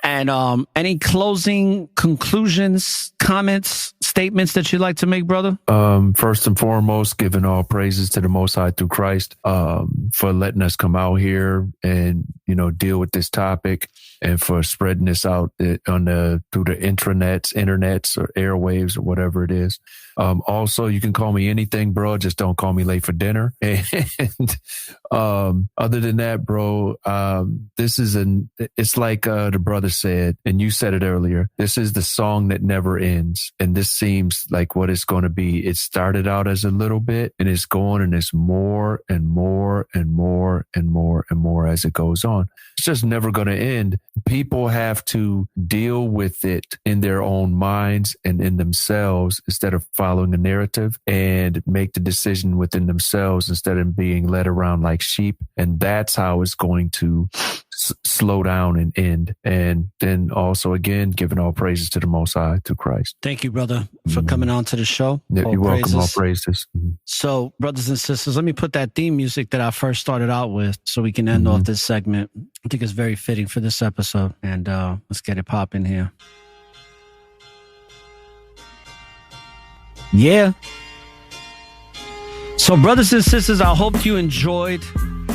And any closing conclusions, comments, statements that you'd like to make, brother? First and foremost, giving all praises to the Most High through Christ for letting us come out here and, deal with this topic, and for spreading this out through the internets or airwaves or whatever it is. Also, you can call me anything, bro. Just don't call me late for dinner. And other than that, bro, it's like the brother said, and you said it earlier, this is the song that never ends. And this seems like what it's going to be. It started out as a little bit, and it's going, and it's more and more and more and more and more as it goes on. It's just never going to end. People have to deal with it in their own minds and in themselves instead of following a narrative, and make the decision within themselves instead of being led around like sheep. And that's how it's going to slow down and end. And then also, again, giving all praises to the Most High, to Christ. Thank you, brother, for coming on to the show. Yeah, you're welcome. All praises. So, brothers and sisters, let me put that theme music that I first started out with so we can end off this segment. I think it's very fitting for this episode. And let's get it popping here. Yeah. So, brothers and sisters, I hope you enjoyed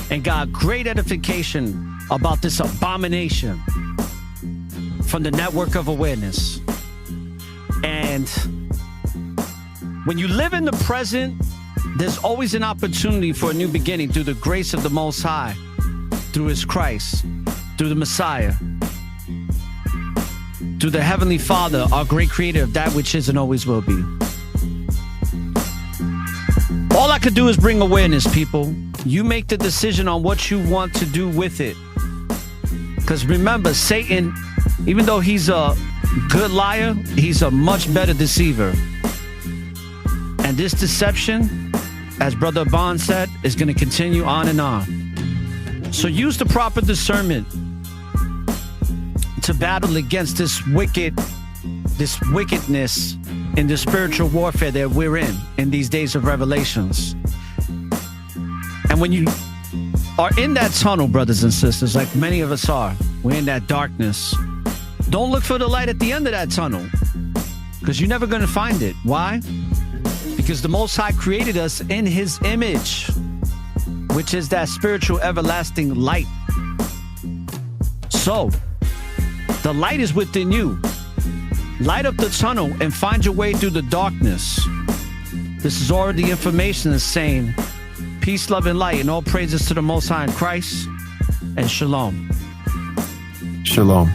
and got great edification about this abomination from the network of awareness. And when you live in the present, there's always an opportunity for a new beginning through the grace of the Most High, through His Christ, through the Messiah, through the Heavenly Father, our great creator of that which is and always will be. All I could do is bring awareness, people. You make the decision on what you want to do with it. Because remember, Satan, even though he's a good liar, he's a much better deceiver. And this deception, as Brother Bond said, is going to continue on and on. So use the proper discernment to battle against this wickedness in the spiritual warfare that we're in these days of revelations. And when you are in that tunnel, brothers and sisters, like many of us are, we're in that darkness. Don't look for the light at the end of that tunnel, because you're never going to find it. Why? Because the Most High created us in His image, which is that spiritual everlasting light. So, the light is within you. Light up the tunnel and find your way through the darkness. This is already the information that's saying, peace, love, and light, and all praises to the Most High in Christ, and shalom. Shalom.